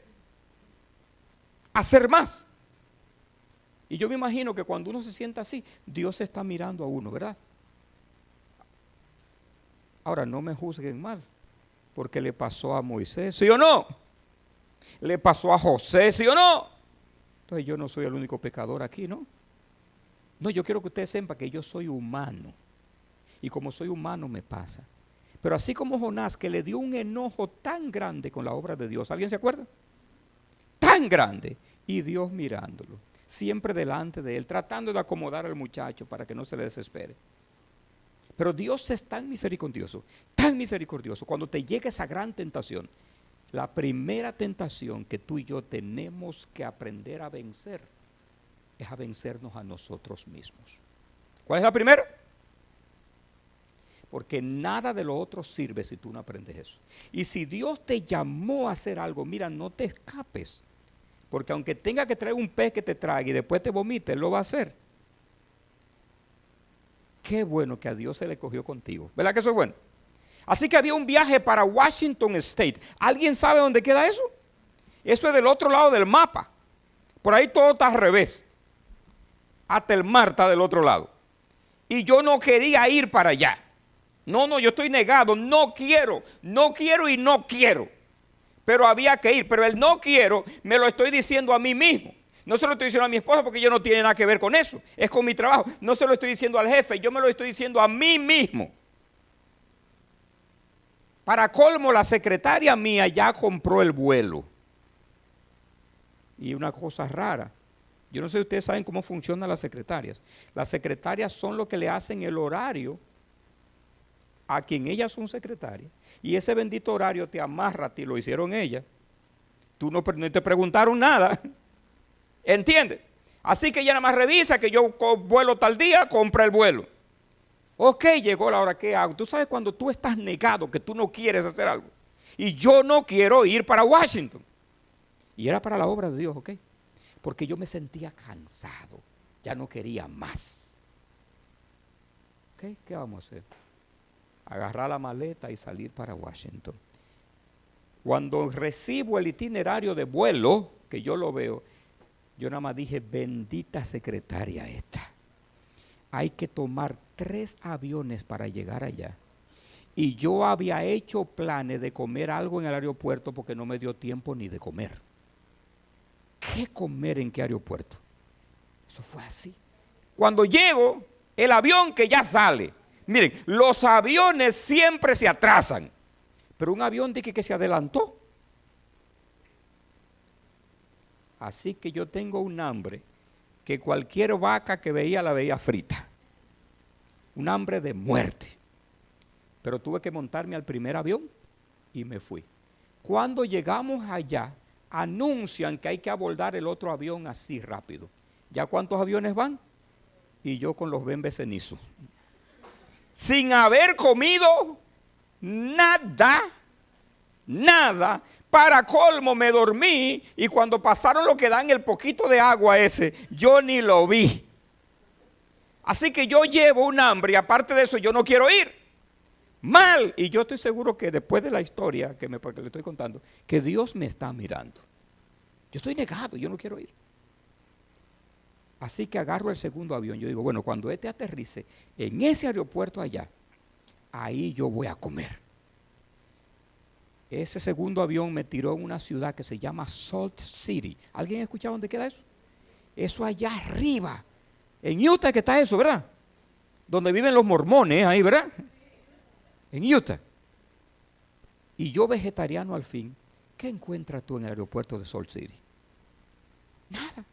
hacer más. Y yo me imagino que cuando uno se sienta así, Dios está mirando a uno, ¿verdad? Ahora, no me juzguen mal, porque le pasó a Moisés, ¿sí o no? Le pasó a José, ¿sí o no? Entonces yo no soy el único pecador aquí, ¿no? No, yo quiero que ustedes sepan que yo soy humano. Y como soy humano me pasa. Pero así como Jonás, que le dio un enojo tan grande con la obra de Dios, ¿alguien se acuerda? Tan grande. Y Dios mirándolo, siempre delante de él, tratando de acomodar al muchacho para que no se le desespere. Pero Dios es tan misericordioso, cuando te llega esa gran tentación. La primera tentación que tú y yo tenemos que aprender a vencer es a vencernos a nosotros mismos. ¿Cuál es la primera? Porque nada de lo otro sirve si tú no aprendes eso. Y si Dios te llamó a hacer algo, mira, no te escapes. Porque aunque tenga que traer un pez que te trague y después te vomite, Él lo va a hacer. Qué bueno que a Dios se le cogió contigo. ¿Verdad que eso es bueno? Así que había un viaje para Washington State. ¿Alguien sabe dónde queda eso? Eso es del otro lado del mapa. Por ahí todo está al revés. Hasta el mar está del otro lado. Y yo no quería ir para allá. No, yo estoy negado. No quiero y no quiero. Pero había que ir. Pero el no quiero me lo estoy diciendo a mí mismo. No se lo estoy diciendo a mi esposa porque ella no tiene nada que ver con eso. Es con mi trabajo. No se lo estoy diciendo al jefe. Yo me lo estoy diciendo a mí mismo. Para colmo, la secretaria mía ya compró el vuelo. Y una cosa rara. Yo no sé si ustedes saben cómo funcionan las secretarias. Las secretarias son los que le hacen el horario a quien ellas son secretarias, y ese bendito horario te amarra a ti, lo hicieron ellas. Tú no te preguntaron nada. ¿Entiendes? Así que ella nada más revisa que yo vuelo tal día, compra el vuelo. Ok, llegó la hora, ¿qué hago? Tú sabes cuando tú estás negado, que tú no quieres hacer algo. Y yo no quiero ir para Washington. Y era para la obra de Dios, ok. Porque yo me sentía cansado. Ya no quería más. Ok, ¿qué vamos a hacer? Agarrar la maleta y salir para Washington. Cuando recibo el itinerario de vuelo, que yo lo veo, yo nada más dije, bendita secretaria esta. Hay que tomar 3 aviones para llegar allá. Y yo había hecho planes de comer algo en el aeropuerto porque no me dio tiempo ni de comer. ¿Qué comer en qué aeropuerto? Eso fue así. Cuando llego, el avión que ya sale. Miren, los aviones siempre se atrasan. Pero un avión dije que se adelantó. Así que yo tengo un hambre que cualquier vaca que veía la veía frita. Un hambre de muerte. Pero tuve que montarme al primer avión y me fui. Cuando llegamos allá, anuncian que hay que abordar el otro avión así rápido. ¿Ya cuántos aviones van? Y yo con los bembes cenizos. Sin haber comido nada. Para colmo me dormí y cuando pasaron lo que dan el poquito de agua ese, yo ni lo vi. Así que yo llevo un hambre y aparte de eso yo no quiero ir. Mal. Y yo estoy seguro que después de la historia que le estoy contando, que Dios me está mirando. Yo estoy negado, yo no quiero ir. Así que agarro el segundo avión. Yo digo, bueno, cuando este aterrice en ese aeropuerto allá, ahí yo voy a comer. Ese segundo avión me tiró en una ciudad que se llama Salt City. ¿Alguien ha escuchado dónde queda eso? Eso allá arriba. En Utah que está eso, ¿verdad? Donde viven los mormones, ahí, ¿verdad? En Utah. Y yo vegetariano al fin, ¿qué encuentras tú en el aeropuerto de Salt City? Nada.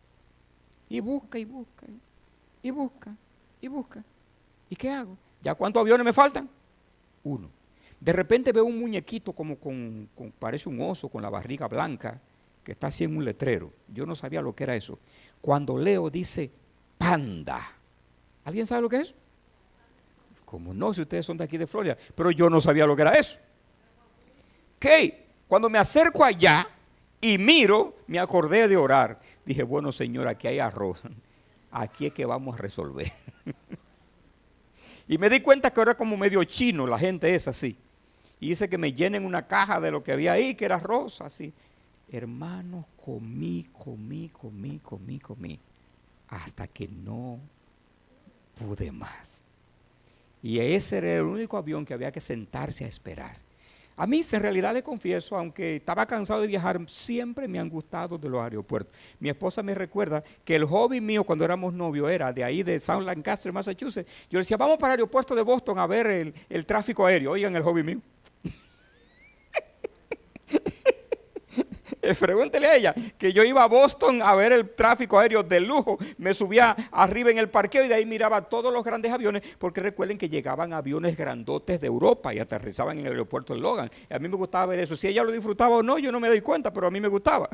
Y busca, y busca, y busca, y busca. ¿Y qué hago? ¿Ya cuántos aviones me faltan? 1. De repente veo un muñequito como parece un oso con la barriga blanca, que está así en un letrero. Yo no sabía lo que era eso. Cuando leo dice panda. ¿Alguien sabe lo que es eso? Como no, si ustedes son de aquí de Florida, pero yo no sabía lo que era eso. ¿Qué? Cuando me acerco allá y miro, me acordé de orar. Dije, bueno, Señor, aquí hay arroz. Aquí es que vamos a resolver. Y me di cuenta que era como medio chino, la gente es así. Y dice que me llenen una caja de lo que había ahí, que era arroz, así. Hermano, comí. Hasta que no pude más. Y ese era el único avión que había que sentarse a esperar. A mí, en realidad le confieso, aunque estaba cansado de viajar, siempre me han gustado de los aeropuertos. Mi esposa me recuerda que el hobby mío cuando éramos novios era de ahí de South Lancaster, Massachusetts. Yo le decía, vamos para el aeropuerto de Boston a ver el tráfico aéreo. Oigan el hobby mío. Pregúntele a ella que yo iba a Boston a ver el tráfico aéreo de lujo, me subía arriba en el parqueo y de ahí miraba todos los grandes aviones, porque recuerden que llegaban aviones grandotes de Europa y aterrizaban en el aeropuerto de Logan. A mí me gustaba ver eso. Si ella lo disfrutaba o no, yo no me doy cuenta, pero a mí me gustaba.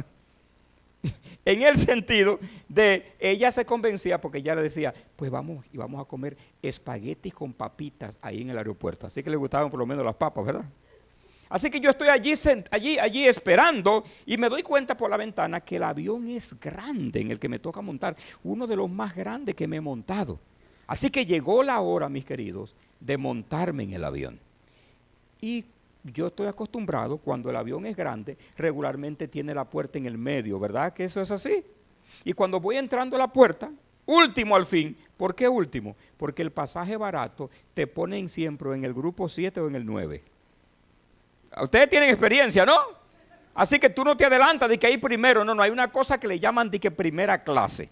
En el sentido de, ella se convencía porque ella le decía, pues vamos y vamos a comer espaguetis con papitas ahí en el aeropuerto. Así que le gustaban por lo menos las papas, ¿verdad? Así que yo estoy allí esperando y me doy cuenta por la ventana que el avión es grande en el que me toca montar. Uno de los más grandes que me he montado. Así que llegó la hora, mis queridos, de montarme en el avión. Y yo estoy acostumbrado, cuando el avión es grande, regularmente tiene la puerta en el medio, ¿verdad que eso es así? Y cuando voy entrando a la puerta, último al fin. ¿Por qué último? Porque el pasaje barato te ponen siempre en el grupo 7 o en el 9. Ustedes tienen experiencia, ¿no? Así que tú no te adelantas de que hay primero. No, hay una cosa que le llaman de que primera clase.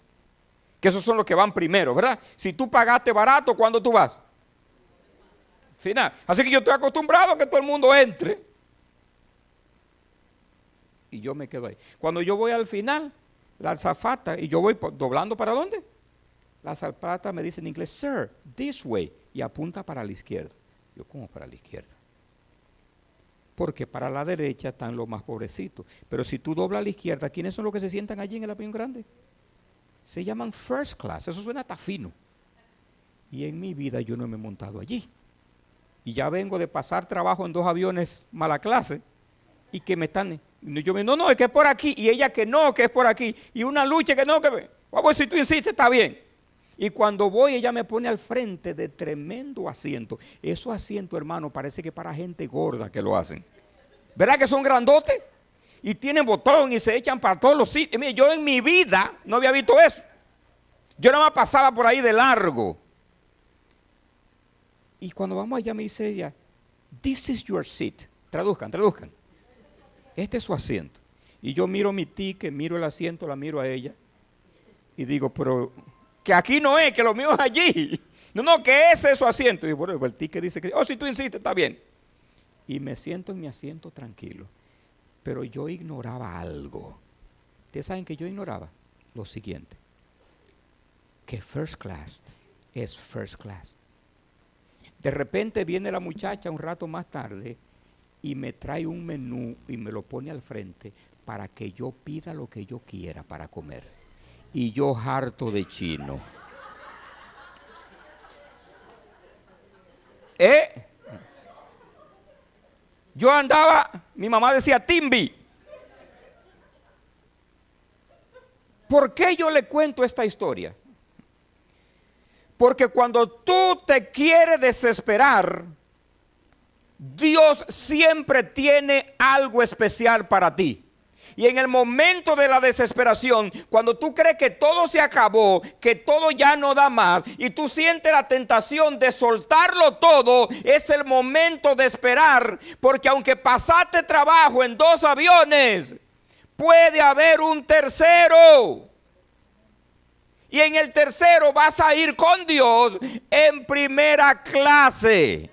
Que esos son los que van primero, ¿verdad? Si tú pagaste barato, ¿cuándo tú vas? Final. Así que yo estoy acostumbrado a que todo el mundo entre. Y yo me quedo ahí. Cuando yo voy al final, la azafata, y yo voy doblando ¿para dónde? La azafata me dice en inglés, sir, this way, y apunta para la izquierda. Yo, ¿cómo para la izquierda? Porque para la derecha están los más pobrecitos. Pero si tú doblas a la izquierda, ¿quiénes son los que se sientan allí en el avión grande? Se llaman first class. Eso suena hasta fino. Y en mi vida yo no me he montado allí. Y ya vengo de pasar trabajo en 2 aviones mala clase. Y que me están... no, es que es por aquí. Y ella que no, que es por aquí. Y una lucha que no, que... Vamos, si tú insistes, está bien. Y cuando voy, ella me pone al frente de tremendo asiento. Esos asientos, hermano, parece que para gente gorda que lo hacen. ¿Verdad que son grandotes? Y tienen botón y se echan para todos los sitios. Mire, yo en mi vida no había visto eso. Yo nada más pasaba por ahí de largo. Y cuando vamos allá me dice ella, this is your seat. Traduzcan. Este es su asiento. Y yo miro mi ticket, miro el asiento, la miro a ella. Y digo, pero que aquí no es, que lo mío es allí. No, que ese es su asiento. Y bueno, el ticket dice que, si tú insistes, está bien. Y me siento en mi asiento tranquilo. Pero yo ignoraba algo. ¿Ustedes saben que yo ignoraba? Lo siguiente. Que first class es first class. De repente viene la muchacha un rato más tarde y me trae un menú y me lo pone al frente para que yo pida lo que yo quiera para comer. Y yo harto de chino. Yo andaba, mi mamá decía Timbi. ¿Por qué yo le cuento esta historia? Porque cuando tú te quieres desesperar, Dios siempre tiene algo especial para ti. Y en el momento de la desesperación, cuando tú crees que todo se acabó, que todo ya no da más, y tú sientes la tentación de soltarlo todo, es el momento de esperar, porque aunque pasaste trabajo en 2 aviones, puede haber un tercero. Y en el tercero vas a ir con Dios en primera clase.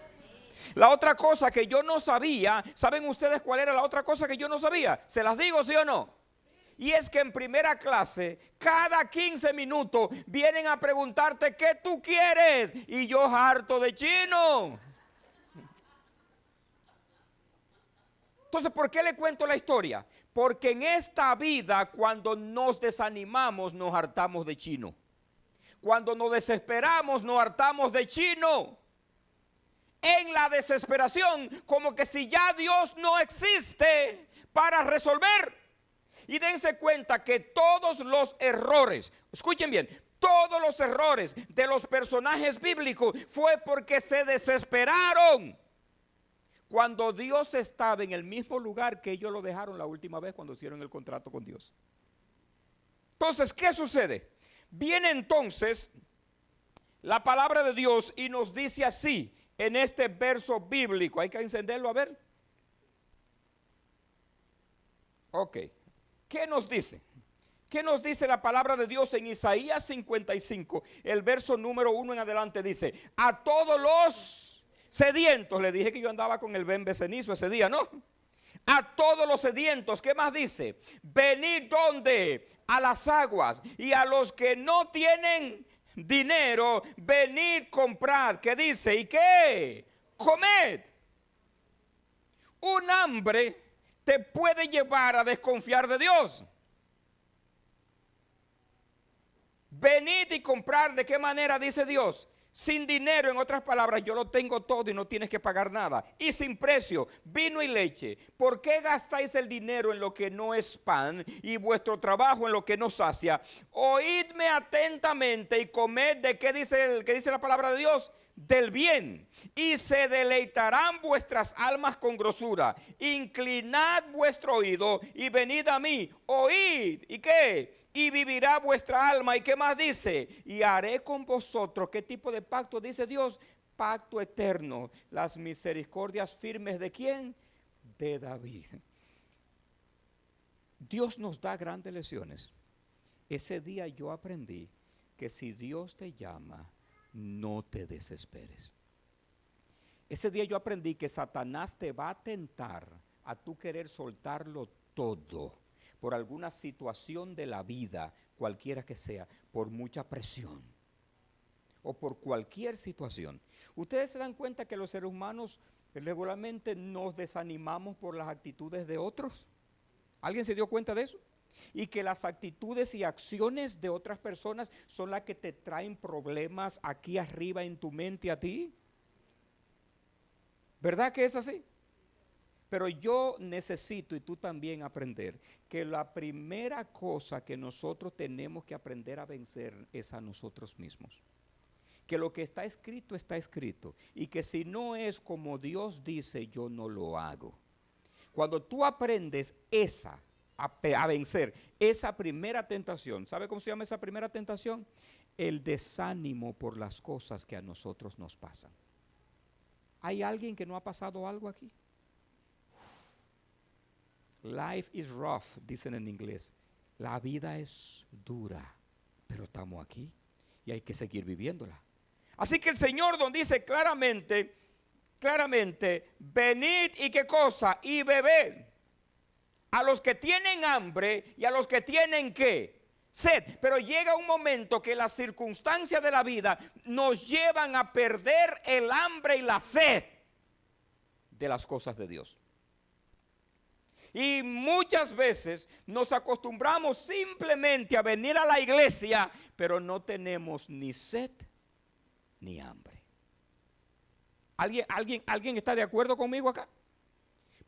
La otra cosa que yo no sabía, ¿saben ustedes cuál era la otra cosa que yo no sabía? ¿Se las digo, sí o no? Y es que en primera clase, cada 15 minutos vienen a preguntarte qué tú quieres. Y yo harto de chino. Entonces, ¿por qué le cuento la historia? Porque en esta vida, cuando nos desanimamos, nos hartamos de chino. Cuando nos desesperamos, nos hartamos de chino. En la desesperación, como que si ya Dios no existe para resolver. Y dense cuenta que todos los errores, escuchen bien, todos los errores de los personajes bíblicos fue porque se desesperaron. Cuando Dios estaba en el mismo lugar que ellos lo dejaron la última vez cuando hicieron el contrato con Dios. Entonces, ¿qué sucede? Viene entonces la palabra de Dios y nos dice así en este verso bíblico. Hay que encenderlo a ver. Ok. ¿Qué nos dice? ¿Qué nos dice la palabra de Dios en Isaías 55? El verso número 1 en adelante dice: a todos los sedientos, le dije que yo andaba con el bembe cenizo ese día, ¿no? A todos los sedientos, ¿qué más dice? Venid donde, a las aguas, y a los que no tienen dinero, venid comprar. ¿Qué dice? ¿Y qué? Comed. Un hambre te puede llevar a desconfiar de Dios. Venid y comprar. ¿De qué manera dice Dios? Sin dinero, en otras palabras, yo lo tengo todo y no tienes que pagar nada. Y sin precio, vino y leche. ¿Por qué gastáis el dinero en lo que no es pan y vuestro trabajo en lo que no sacia? Oídme atentamente y comed. ¿De qué dice la palabra de Dios? Del bien, y se deleitarán vuestras almas con grosura. Inclinad vuestro oído y venid a mí. Oíd. ¿Y qué? Y vivirá vuestra alma. ¿Y qué más dice? Y haré con vosotros. ¿Qué tipo de pacto dice Dios? Pacto eterno. Las misericordias firmes ¿de quién? De David. Dios nos da grandes lecciones. Ese día yo aprendí que si Dios te llama, no te desesperes. Ese día yo aprendí que Satanás te va a tentar a tú querer soltarlo todo por alguna situación de la vida, cualquiera que sea, por mucha presión. o por cualquier situación. Ustedes se dan cuenta que los seres humanos regularmente nos desanimamos por las actitudes de otros. ¿Alguien se dio cuenta de eso? Y que las actitudes y acciones de otras personas son las que te traen problemas aquí arriba en tu mente a ti. ¿Verdad que es así? Pero yo necesito, y tú también, aprender que la primera cosa que nosotros tenemos que aprender a vencer es a nosotros mismos. Que lo que está escrito, y que si no es como Dios dice, yo no lo hago. Cuando tú aprendes a vencer esa primera tentación, ¿sabe cómo se llama esa primera tentación? El desánimo por las cosas que a nosotros nos pasan. ¿Hay alguien que no ha pasado algo aquí? Life is rough, dicen en inglés. La vida es dura, pero estamos aquí y hay que seguir viviéndola. Así que el Señor nos dice claramente, venid y qué cosa, y bebed. A los que tienen hambre y a los que tienen ¿qué? Sed. Pero llega un momento que las circunstancias de la vida nos llevan a perder el hambre y la sed de las cosas de Dios. Y muchas veces nos acostumbramos simplemente a venir a la iglesia, pero no tenemos ni sed ni hambre. ¿Alguien está de acuerdo conmigo acá?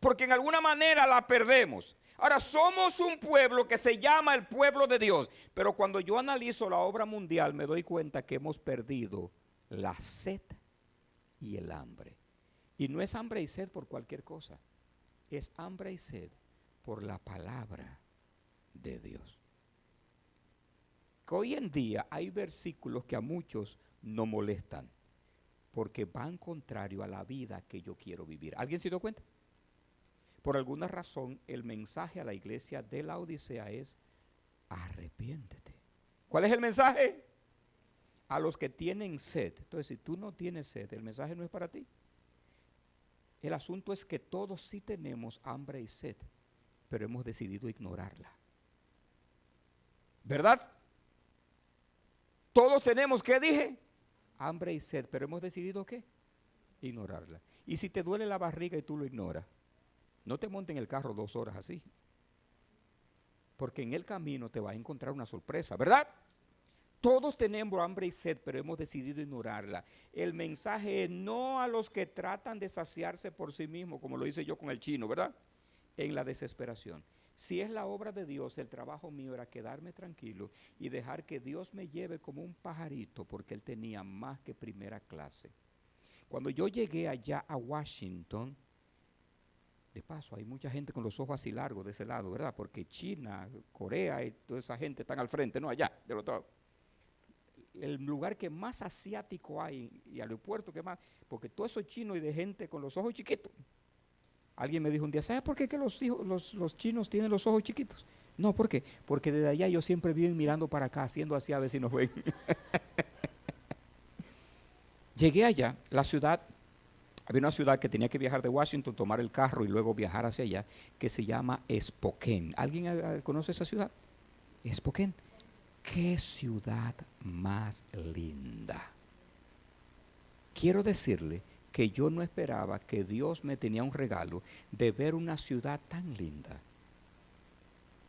Porque en alguna manera la perdemos. Ahora, somos un pueblo que se llama el pueblo de Dios, pero cuando yo analizo la obra mundial me doy cuenta que hemos perdido la sed y el hambre. Y no es hambre y sed por cualquier cosa, es hambre y sed por la palabra de Dios. Que hoy en día hay versículos que a muchos no molestan, porque van contrario a la vida que yo quiero vivir. ¿Alguien se dio cuenta? Por alguna razón, el mensaje a la iglesia de la Odisea es: arrepiéntete. ¿Cuál es el mensaje? A los que tienen sed. Entonces, si tú no tienes sed, el mensaje no es para ti. El asunto es que todos sí tenemos hambre y sed, pero hemos decidido ignorarla. ¿Verdad? Todos tenemos, ¿qué dije? Hambre y sed, pero hemos decidido ¿qué? Ignorarla. Y si te duele la barriga y tú lo ignoras, no te montes en el carro 2 horas así, porque en el camino te va a encontrar una sorpresa, ¿verdad? Todos tenemos hambre y sed, pero hemos decidido ignorarla. El mensaje es no a los que tratan de saciarse por sí mismos, como lo hice yo con el chino, ¿verdad? En la desesperación. Si es la obra de Dios, el trabajo mío era quedarme tranquilo y dejar que Dios me lleve como un pajarito, porque Él tenía más que primera clase. Cuando yo llegué allá a Washington, de paso, hay mucha gente con los ojos así largos de ese lado, ¿verdad? Porque China, Corea y toda esa gente están al frente, no allá, del otro lado. El lugar que más asiático hay y aeropuerto que más, porque todo eso chino y de gente con los ojos chiquitos. Alguien me dijo un día, ¿sabes por qué que los chinos tienen los ojos chiquitos? No, ¿por qué? Porque desde allá ellos siempre viven mirando para acá, haciendo así a ver si nos ven. Llegué allá, la ciudad, había una ciudad que tenía que viajar de Washington, tomar el carro y luego viajar hacia allá, que se llama Spokane. ¿Alguien conoce esa ciudad? Spokane. ¡Qué ciudad más linda! Quiero decirle que yo no esperaba que Dios me tenía un regalo de ver una ciudad tan linda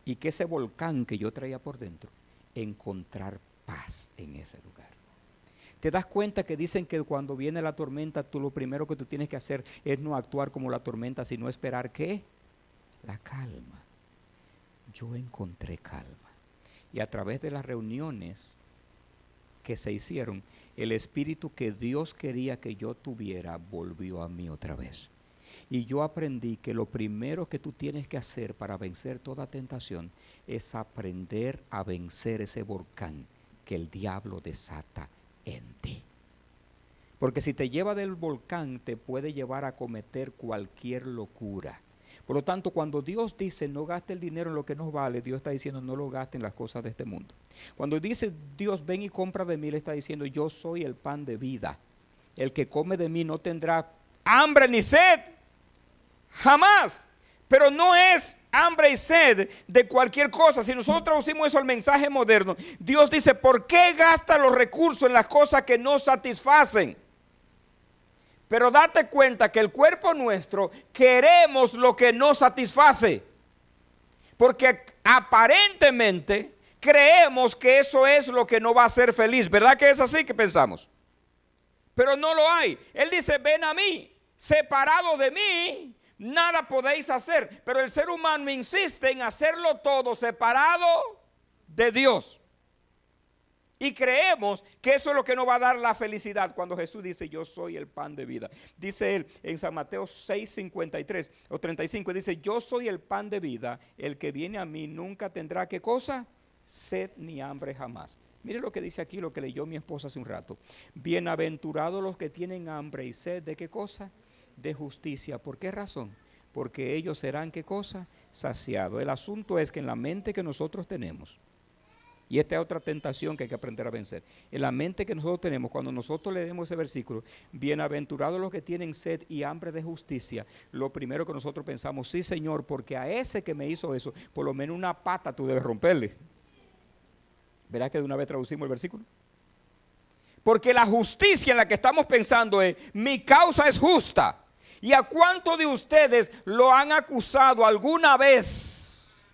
y que ese volcán que yo traía por dentro, encontrar paz en ese lugar. ¿Te das cuenta que dicen que cuando viene la tormenta, tú lo primero que tú tienes que hacer es no actuar como la tormenta, sino esperar ¿qué? La calma. Yo encontré calma. Y a través de las reuniones que se hicieron, el espíritu que Dios quería que yo tuviera volvió a mí otra vez. Y yo aprendí que lo primero que tú tienes que hacer para vencer toda tentación es aprender a vencer ese volcán que el diablo desata en ti. Porque si te lleva del volcán, te puede llevar a cometer cualquier locura. Por lo tanto, cuando Dios dice no gaste el dinero en lo que nos vale, Dios está diciendo no lo gaste en las cosas de este mundo. Cuando dice Dios ven y compra de mí, le está diciendo yo soy el pan de vida. El que come de mí no tendrá hambre ni sed, jamás. Pero no es hambre y sed de cualquier cosa. Si nosotros traducimos eso al mensaje moderno, Dios dice, ¿por qué gasta los recursos en las cosas que no satisfacen? Pero date cuenta que el cuerpo nuestro queremos lo que no satisface. Porque aparentemente creemos que eso es lo que nos va a hacer feliz. ¿Verdad que es así que pensamos? Pero no lo hay. Él dice, ven a mí, separado de mí, nada podéis hacer. Pero el ser humano insiste en hacerlo todo separado de Dios. Y creemos que eso es lo que nos va a dar la felicidad cuando Jesús dice, yo soy el pan de vida. Dice él en San Mateo 6:53 o 35, dice, yo soy el pan de vida, el que viene a mí nunca tendrá, ¿qué cosa? Sed ni hambre jamás. Mire lo que dice aquí, lo que leyó mi esposa hace un rato. Bienaventurados los que tienen hambre y sed, ¿de qué cosa? De justicia. ¿Por qué razón? Porque ellos serán, ¿qué cosa? Saciados. El asunto es que en la mente que nosotros tenemos, y esta es otra tentación que hay que aprender a vencer, en la mente que nosotros tenemos, cuando nosotros leemos ese versículo, bienaventurados los que tienen sed y hambre de justicia, lo primero que nosotros pensamos, sí Señor, porque a ese que me hizo eso, por lo menos una pata tú debes romperle. ¿Verá que de una vez traducimos el versículo? Porque la justicia en la que estamos pensando es, mi causa es justa. ¿Y a cuántos de ustedes lo han acusado alguna vez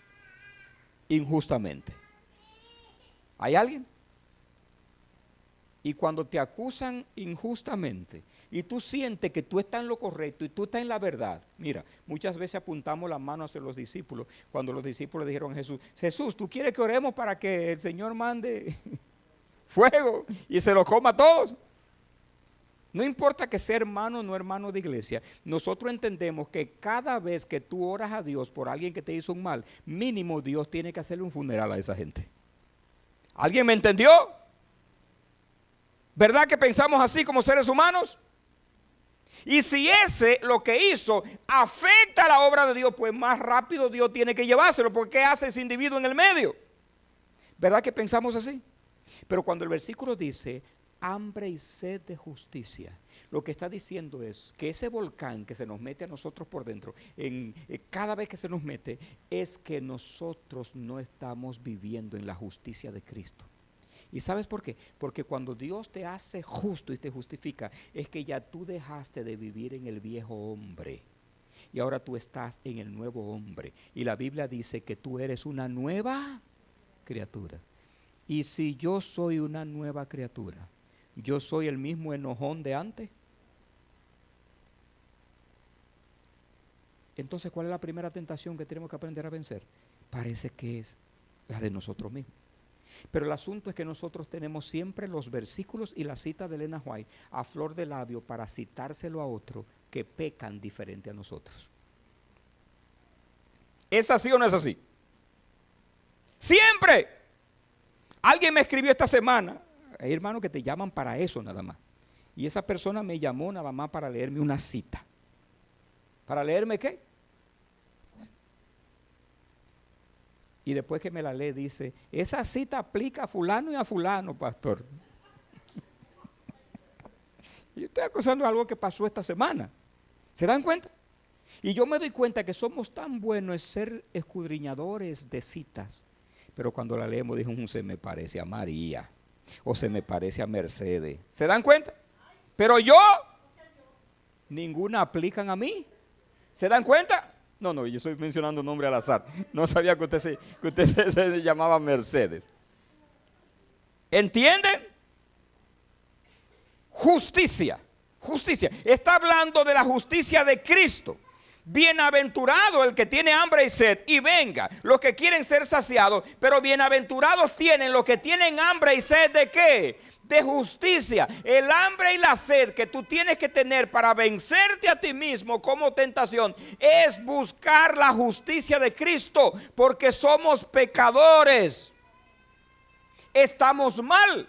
injustamente? ¿Hay alguien? Y cuando te acusan injustamente y tú sientes que tú estás en lo correcto y tú estás en la verdad, mira, muchas veces apuntamos la mano hacia los discípulos cuando los discípulos dijeron a Jesús, Jesús, ¿tú quieres que oremos para que el Señor mande fuego y se lo coma a todos? No importa que sea hermano o no hermano de iglesia, nosotros entendemos que cada vez que tú oras a Dios por alguien que te hizo un mal, mínimo Dios tiene que hacerle un funeral a esa gente. ¿Alguien me entendió? ¿Verdad que pensamos así como seres humanos? Y si ese lo que hizo afecta a la obra de Dios, pues más rápido Dios tiene que llevárselo, porque ¿qué hace ese individuo en el medio? ¿Verdad que pensamos así? Pero cuando el versículo dice hambre y sed de justicia, lo que está diciendo es que ese volcán que se nos mete a nosotros por dentro, cada vez que se nos mete, es que nosotros no estamos viviendo en la justicia de Cristo. ¿Y sabes por qué? Porque cuando Dios te hace justo y te justifica, es que ya tú dejaste de vivir en el viejo hombre y ahora tú estás en el nuevo hombre. Y la Biblia dice que tú eres una nueva criatura. Y si yo soy una nueva criatura, ¿yo soy el mismo enojón de antes? Entonces, ¿cuál es la primera tentación que tenemos que aprender a vencer? Parece que es la de nosotros mismos. Pero el asunto es que nosotros tenemos siempre los versículos y la cita de Elena White a flor de labio para citárselo a otro que pecan diferente a nosotros. ¿Es así o no es así? Siempre. Alguien me escribió esta semana, hay hermanos que te llaman para eso nada más. Y esa persona me llamó nada más para leerme una cita. ¿Para leerme qué? Y después que me la lee dice, esa cita aplica a fulano y a fulano, pastor. Y yo estoy acusando algo que pasó esta semana. ¿Se dan cuenta? Y yo me doy cuenta que somos tan buenos en ser escudriñadores de citas. Pero cuando la leemos, dijo, se me parece a María. O se me parece a Mercedes. ¿Se dan cuenta? Pero yo, ninguna aplican a mí. ¿Se dan cuenta? No, yo estoy mencionando nombre al azar. No sabía que usted se llamaba Mercedes. ¿Entienden? Justicia. Justicia. Está hablando de la justicia de Cristo. Bienaventurado el que tiene hambre y sed, y venga, los que quieren ser saciados, pero bienaventurados tienen los que tienen hambre y sed ¿de qué? De justicia. El hambre y la sed que tú tienes que tener para vencerte a ti mismo como tentación es buscar la justicia de Cristo, porque somos pecadores. Estamos mal.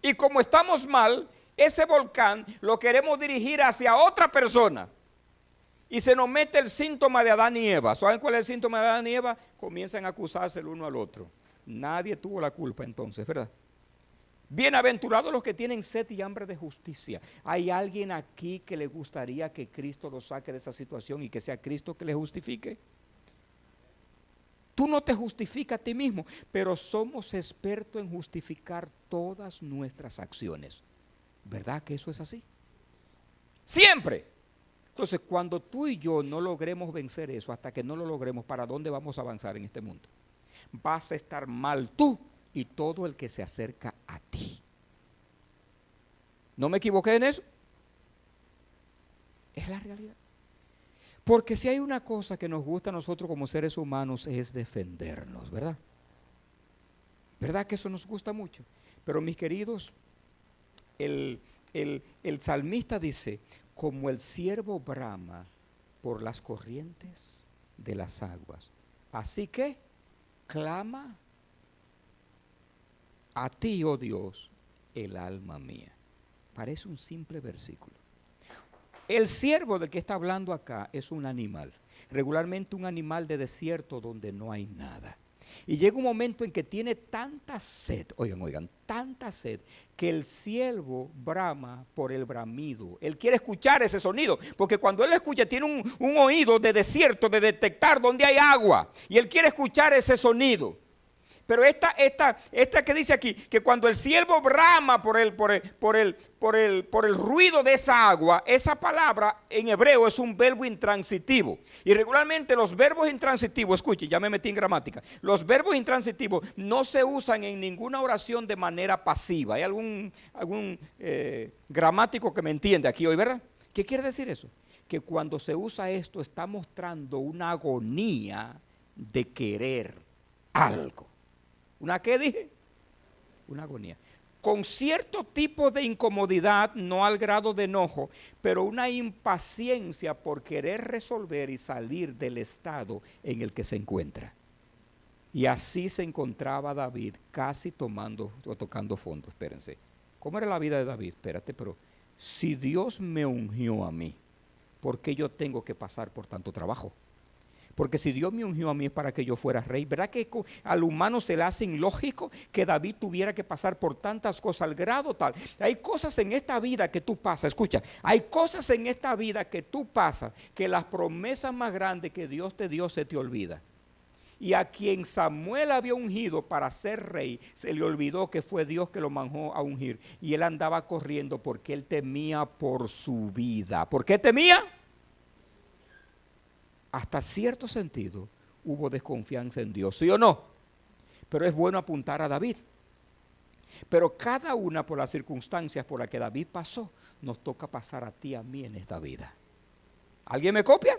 Y como estamos mal, ese volcán lo queremos dirigir hacia otra persona. Y se nos mete el síntoma de Adán y Eva. ¿Saben cuál es el síntoma de Adán y Eva? Comienzan a acusarse el uno al otro. Nadie tuvo la culpa entonces, ¿verdad? Bienaventurados los que tienen sed y hambre de justicia. ¿Hay alguien aquí que le gustaría que Cristo lo saque de esa situación y que sea Cristo que le justifique? Tú no te justificas a ti mismo, pero somos expertos en justificar todas nuestras acciones. ¿Verdad que eso es así? Siempre. Entonces, cuando tú y yo no logremos vencer eso, hasta que no lo logremos, ¿para dónde vamos a avanzar en este mundo? Vas a estar mal tú y todo el que se acerca a ti. ¿No me equivoqué en eso? Es la realidad. Porque si hay una cosa que nos gusta a nosotros como seres humanos es defendernos, ¿verdad? ¿Verdad que eso nos gusta mucho? Pero mis queridos, el salmista dice, como el ciervo brama por las corrientes de las aguas, así que clama a ti, oh Dios, el alma mía. Parece un simple versículo. El ciervo del que está hablando acá es un animal, regularmente un animal de desierto donde no hay nada. Y llega un momento en que tiene tanta sed, oigan, tanta sed, que el ciervo brama por el bramido. Él quiere escuchar ese sonido, porque cuando él lo escucha tiene un oído de desierto, de detectar dónde hay agua. Y él quiere escuchar ese sonido. Pero esta que dice aquí, que cuando el ciervo brama por el ruido de esa agua, esa palabra en hebreo es un verbo intransitivo. Y regularmente los verbos intransitivos, escuche, ya me metí en gramática, los verbos intransitivos no se usan en ninguna oración de manera pasiva. ¿Hay algún gramático que me entiende aquí hoy, verdad? ¿Qué quiere decir eso? Que cuando se usa esto está mostrando una agonía de querer algo. ¿Una qué dije? Una agonía. Con cierto tipo de incomodidad, no al grado de enojo, pero una impaciencia por querer resolver y salir del estado en el que se encuentra. Y así se encontraba David, casi tomando o tocando fondo. Espérense. ¿Cómo era la vida de David? Espérate, pero si Dios me ungió a mí, ¿por qué yo tengo que pasar por tanto trabajo? Porque si Dios me ungió a mí es para que yo fuera rey. ¿Verdad que al humano se le hace ilógico que David tuviera que pasar por tantas cosas al grado tal? Hay cosas en esta vida que tú pasas, escucha, hay cosas en esta vida que tú pasas que las promesas más grandes que Dios te dio se te olvida. Y a quien Samuel había ungido para ser rey, se le olvidó que fue Dios que lo mandó a ungir. Y él andaba corriendo porque él temía por su vida. ¿Por qué temía? Hasta cierto sentido hubo desconfianza en Dios, ¿sí o no? Pero es bueno apuntar a David. Pero cada una por las circunstancias por las que David pasó, nos toca pasar a ti y a mí en esta vida. ¿Alguien me copia?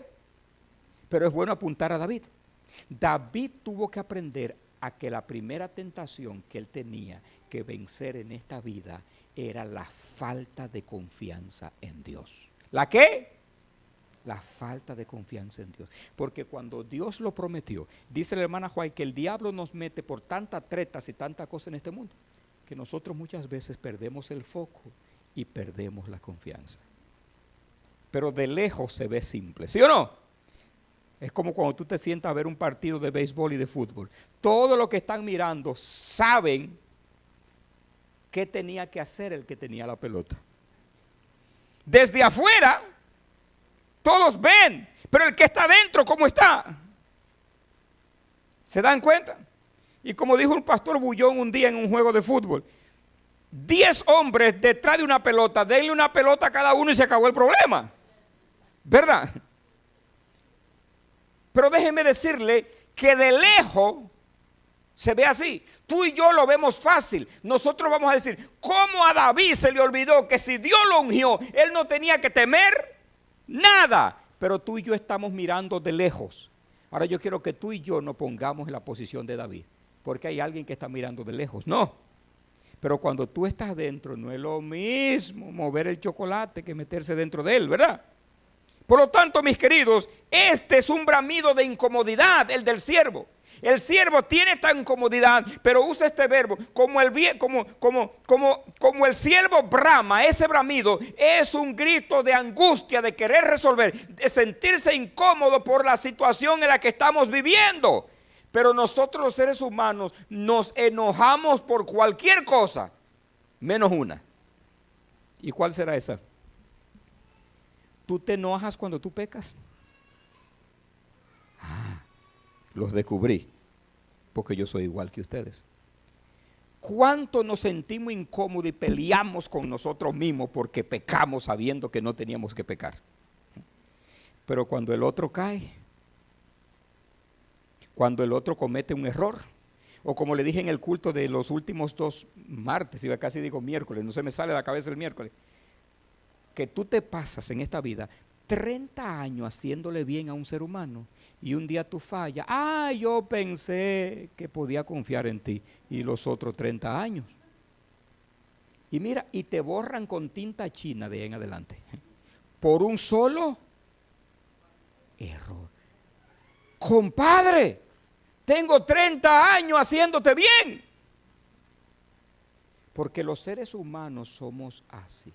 Pero es bueno apuntar a David. David tuvo que aprender a que la primera tentación que él tenía que vencer en esta vida era la falta de confianza en Dios. ¿La qué? La falta de confianza en Dios. Porque cuando Dios lo prometió, dice la hermana Juay que el diablo nos mete por tantas tretas y tantas cosas en este mundo, que nosotros muchas veces perdemos el foco y perdemos la confianza. Pero de lejos se ve simple, ¿sí o no? Es como cuando tú te sientas a ver un partido de béisbol y de fútbol. Todos los que están mirando saben qué tenía que hacer el que tenía la pelota. Desde afuera todos ven, pero el que está adentro, ¿cómo está? ¿Se dan cuenta? Y como dijo un pastor Bullón un día en un juego de fútbol, 10 hombres detrás de una pelota, denle una pelota a cada uno y se acabó el problema. ¿Verdad? Pero déjeme decirle que de lejos se ve así. Tú y yo lo vemos fácil. Nosotros vamos a decir, ¿cómo a David se le olvidó que si Dios lo ungió, él no tenía que temer nada? Pero tú y yo estamos mirando de lejos. Ahora yo quiero que tú y yo nos pongamos en la posición de David, porque hay alguien que está mirando de lejos. No. Pero cuando tú estás dentro, no es lo mismo mover el chocolate que meterse dentro de él, ¿verdad? Por lo tanto, mis queridos, este es un bramido de incomodidad, el del siervo. El siervo tiene esta incomodidad, pero usa este verbo, como el siervo brama. Ese bramido es un grito de angustia, de querer resolver, de sentirse incómodo por la situación en la que estamos viviendo. Pero nosotros los seres humanos nos enojamos por cualquier cosa, menos una. ¿Y cuál será esa? ¿Tú te enojas cuando tú pecas? Ah, los descubrí, porque yo soy igual que ustedes. ¿Cuánto nos sentimos incómodos y peleamos con nosotros mismos porque pecamos sabiendo que no teníamos que pecar? Pero cuando el otro cae, cuando el otro comete un error, o como le dije en el culto de los últimos 2 martes, iba casi digo miércoles, no se me sale de la cabeza el miércoles, que tú te pasas en esta vida 30 años haciéndole bien a un ser humano y un día tú fallas. Ah, yo pensé que podía confiar en ti, y los otros 30 años. Y mira, y te borran con tinta china de ahí en adelante por un solo error. Compadre, tengo 30 años haciéndote bien. Porque los seres humanos somos así.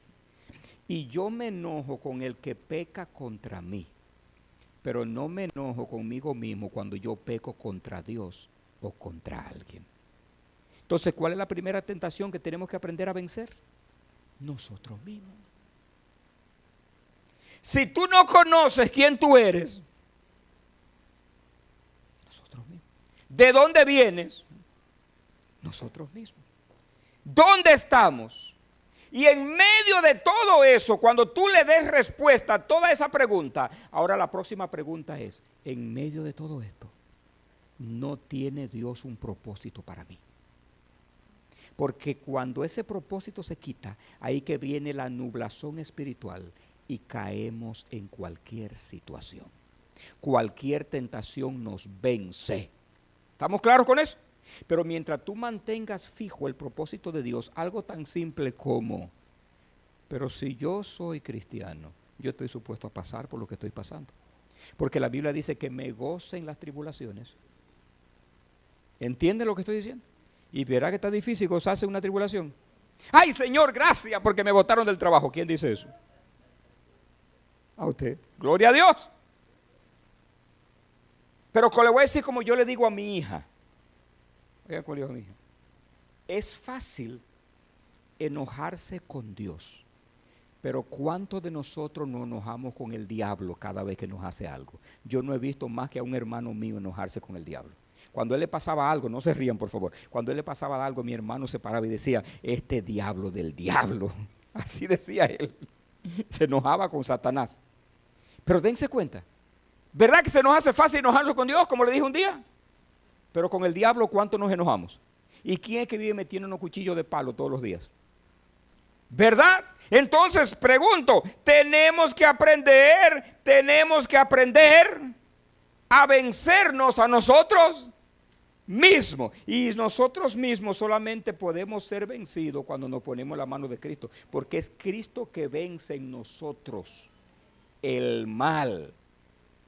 Y yo me enojo con el que peca contra mí, pero no me enojo conmigo mismo cuando yo peco contra Dios o contra alguien. Entonces, ¿cuál es la primera tentación que tenemos que aprender a vencer? Nosotros mismos. Si tú no conoces quién tú eres, nosotros mismos. ¿De dónde vienes? Nosotros mismos. ¿Dónde estamos? Y en medio de todo eso, cuando tú le des respuesta a toda esa pregunta, ahora la próxima pregunta es, en medio de todo esto, ¿no tiene Dios un propósito para mí? Porque cuando ese propósito se quita, ahí que viene la nublación espiritual y caemos en cualquier situación. Cualquier tentación nos vence. ¿Estamos claros con eso? Pero mientras tú mantengas fijo el propósito de Dios, algo tan simple como, pero si yo soy cristiano, yo estoy supuesto a pasar por lo que estoy pasando. Porque la Biblia dice que me goce en las tribulaciones. ¿Entiende lo que estoy diciendo? Y verá que está difícil gozarse en una tribulación. ¡Ay, Señor, gracias porque me botaron del trabajo! ¿Quién dice eso? A usted. ¡Gloria a Dios! Pero le voy a decir como yo le digo a mi hija. Oiga, ¿cuál es mi hija? Es fácil enojarse con Dios, pero ¿cuántos de nosotros nos enojamos con el diablo cada vez que nos hace algo? Yo no he visto más que a un hermano mío enojarse con el diablo. Cuando él le pasaba algo, no se rían por favor, cuando él le pasaba algo, mi hermano se paraba y decía, este diablo del diablo, así decía él, se enojaba con Satanás. Pero dense cuenta, ¿verdad que se nos hace fácil enojarnos con Dios, como le dije un día? Pero con el diablo, ¿cuánto nos enojamos? ¿Y quién es que vive metiéndonos cuchillos de palo todos los días? ¿Verdad? Entonces, pregunto, tenemos que aprender a vencernos a nosotros mismos. Y nosotros mismos solamente podemos ser vencidos cuando nos ponemos la mano de Cristo, porque es Cristo que vence en nosotros el mal.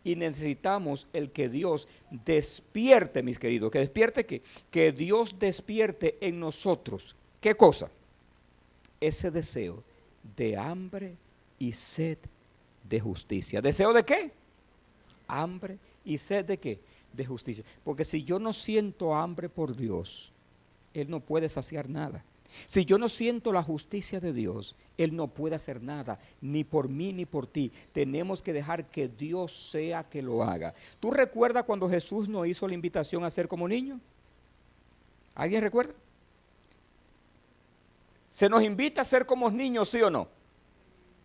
Y necesitamos el que Dios despierte, mis queridos. ¿Que despierte qué? Que Dios despierte en nosotros. ¿Qué cosa? Ese deseo de hambre y sed de justicia. ¿Deseo de qué? Hambre y sed de qué? De justicia. Porque si yo no siento hambre por Dios, Él no puede saciar nada. Si yo no siento la justicia de Dios, Él no puede hacer nada, ni por mí ni por ti. Tenemos que dejar que Dios sea que lo haga. ¿Tú recuerdas cuando Jesús nos hizo la invitación a ser como niños? ¿Alguien recuerda? Se nos invita a ser como niños, ¿sí o no?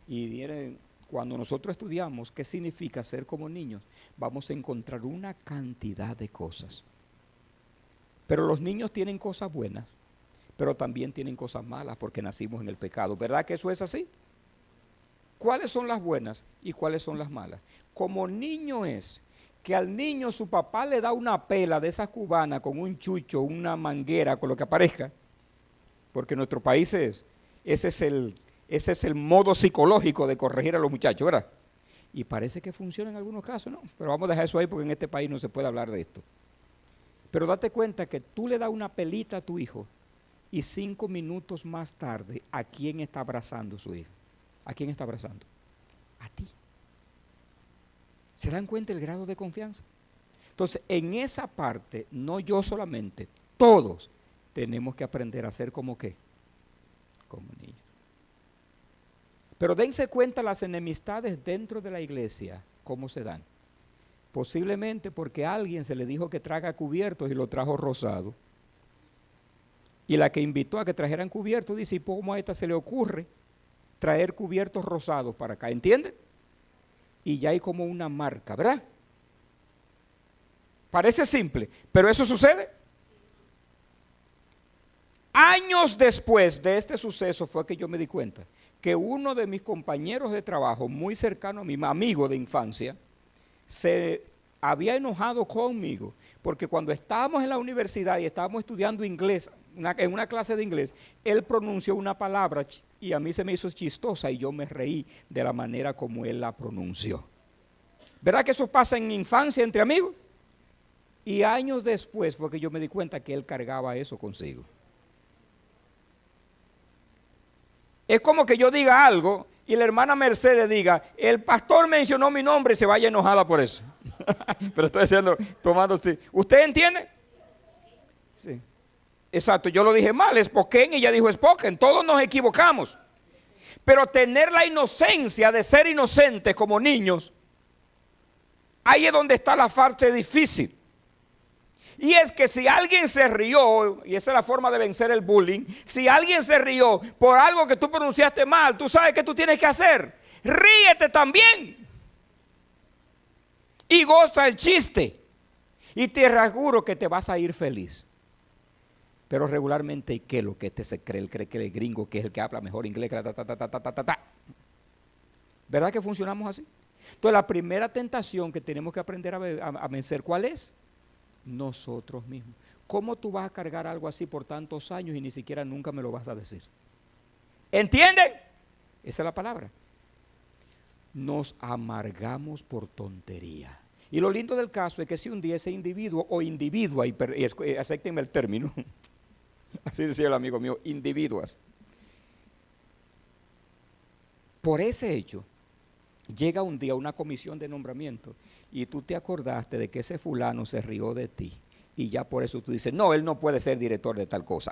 Y miren, cuando nosotros estudiamos qué significa ser como niños, vamos a encontrar una cantidad de cosas. Pero los niños tienen cosas buenas, pero también tienen cosas malas porque nacimos en el pecado. ¿Verdad que eso es así? ¿Cuáles son las buenas y cuáles son las malas? Como niño es que al niño su papá le da una pela de esas cubanas con un chucho, una manguera, con lo que aparezca, porque en nuestro país ese es el modo psicológico de corregir a los muchachos, ¿verdad? Y parece que funciona en algunos casos, ¿no? Pero vamos a dejar eso ahí porque en este país no se puede hablar de esto. Pero date cuenta que tú le das una pelita a tu hijo y 5 minutos más tarde, ¿a quién está abrazando su hijo? ¿A quién está abrazando? A ti. ¿Se dan cuenta el grado de confianza? Entonces, en esa parte, no yo solamente, todos tenemos que aprender a ser como qué, Como niños. Pero dense cuenta las enemistades dentro de la iglesia, cómo se dan. Posiblemente porque a alguien se le dijo que traga cubiertos y lo trajo rosado. Y la que invitó a que trajeran cubiertos dice, ¿y cómo a esta se le ocurre traer cubiertos rosados para acá? ¿Entienden? Y ya hay como una marca, ¿verdad? Parece simple, pero eso sucede. Años después de este suceso fue que yo me di cuenta que uno de mis compañeros de trabajo, muy cercano a mi amigo de infancia, se había enojado conmigo, porque cuando estábamos en la universidad y estábamos estudiando inglés, en una clase de inglés, él pronunció una palabra y a mí se me hizo chistosa y yo me reí de la manera como él la pronunció. ¿Verdad que eso pasa en mi infancia entre amigos? Y años después fue que yo me di cuenta que él cargaba eso consigo. Es como que yo diga algo y la hermana Mercedes diga, el pastor mencionó mi nombre y se vaya enojada por eso. Pero estoy diciendo, tomándose. ¿Usted entiende? Sí. Exacto, yo lo dije mal, Spoken, y ella dijo Spoken. Todos nos equivocamos. Pero tener la inocencia de ser inocentes como niños, ahí es donde está la parte difícil. Y es que si alguien se rió, y esa es la forma de vencer el bullying, si alguien se rió por algo que tú pronunciaste mal, tú sabes qué tú tienes que hacer. Ríete también. Y goza el chiste. Y te aseguro que te vas a ir feliz. Pero regularmente, ¿y qué es lo que se cree? Él cree que el gringo, que es el que habla mejor inglés, ¿verdad que funcionamos así? Entonces la primera tentación que tenemos que aprender a vencer, ¿cuál es? Nosotros mismos. ¿Cómo tú vas a cargar algo así por tantos años y ni siquiera nunca me lo vas a decir? ¿Entienden? Esa es la palabra. Nos amargamos por tontería. Y lo lindo del caso es que si un día ese individuo o individua, y acéptenme el término, así decía el amigo mío, individuas, por ese hecho, llega un día una comisión de nombramiento y tú te acordaste de que ese fulano se rió de ti y ya por eso tú dices, no, él no puede ser director de tal cosa.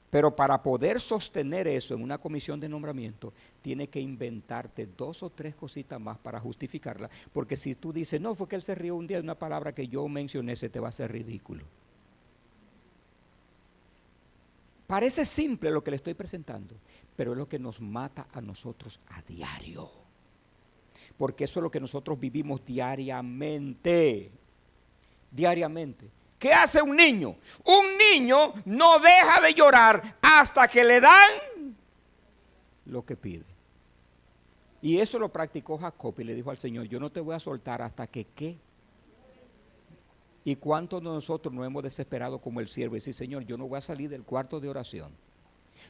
Pero para poder sostener eso en una comisión de nombramiento, tiene que inventarte 2 o 3 cositas más para justificarla, porque si tú dices, no, fue que él se rió un día de una palabra que yo mencioné, se te va a hacer ridículo. Parece simple lo que le estoy presentando, pero es lo que nos mata a nosotros a diario. Porque eso es lo que nosotros vivimos diariamente. Diariamente. ¿Qué hace un niño? Un niño no deja de llorar hasta que le dan lo que pide. Y eso lo practicó Jacob y le dijo al Señor, yo no te voy a soltar hasta que ¿qué? ¿Y cuántos de nosotros nos hemos desesperado como el siervo y decir, Señor, yo no voy a salir del cuarto de oración,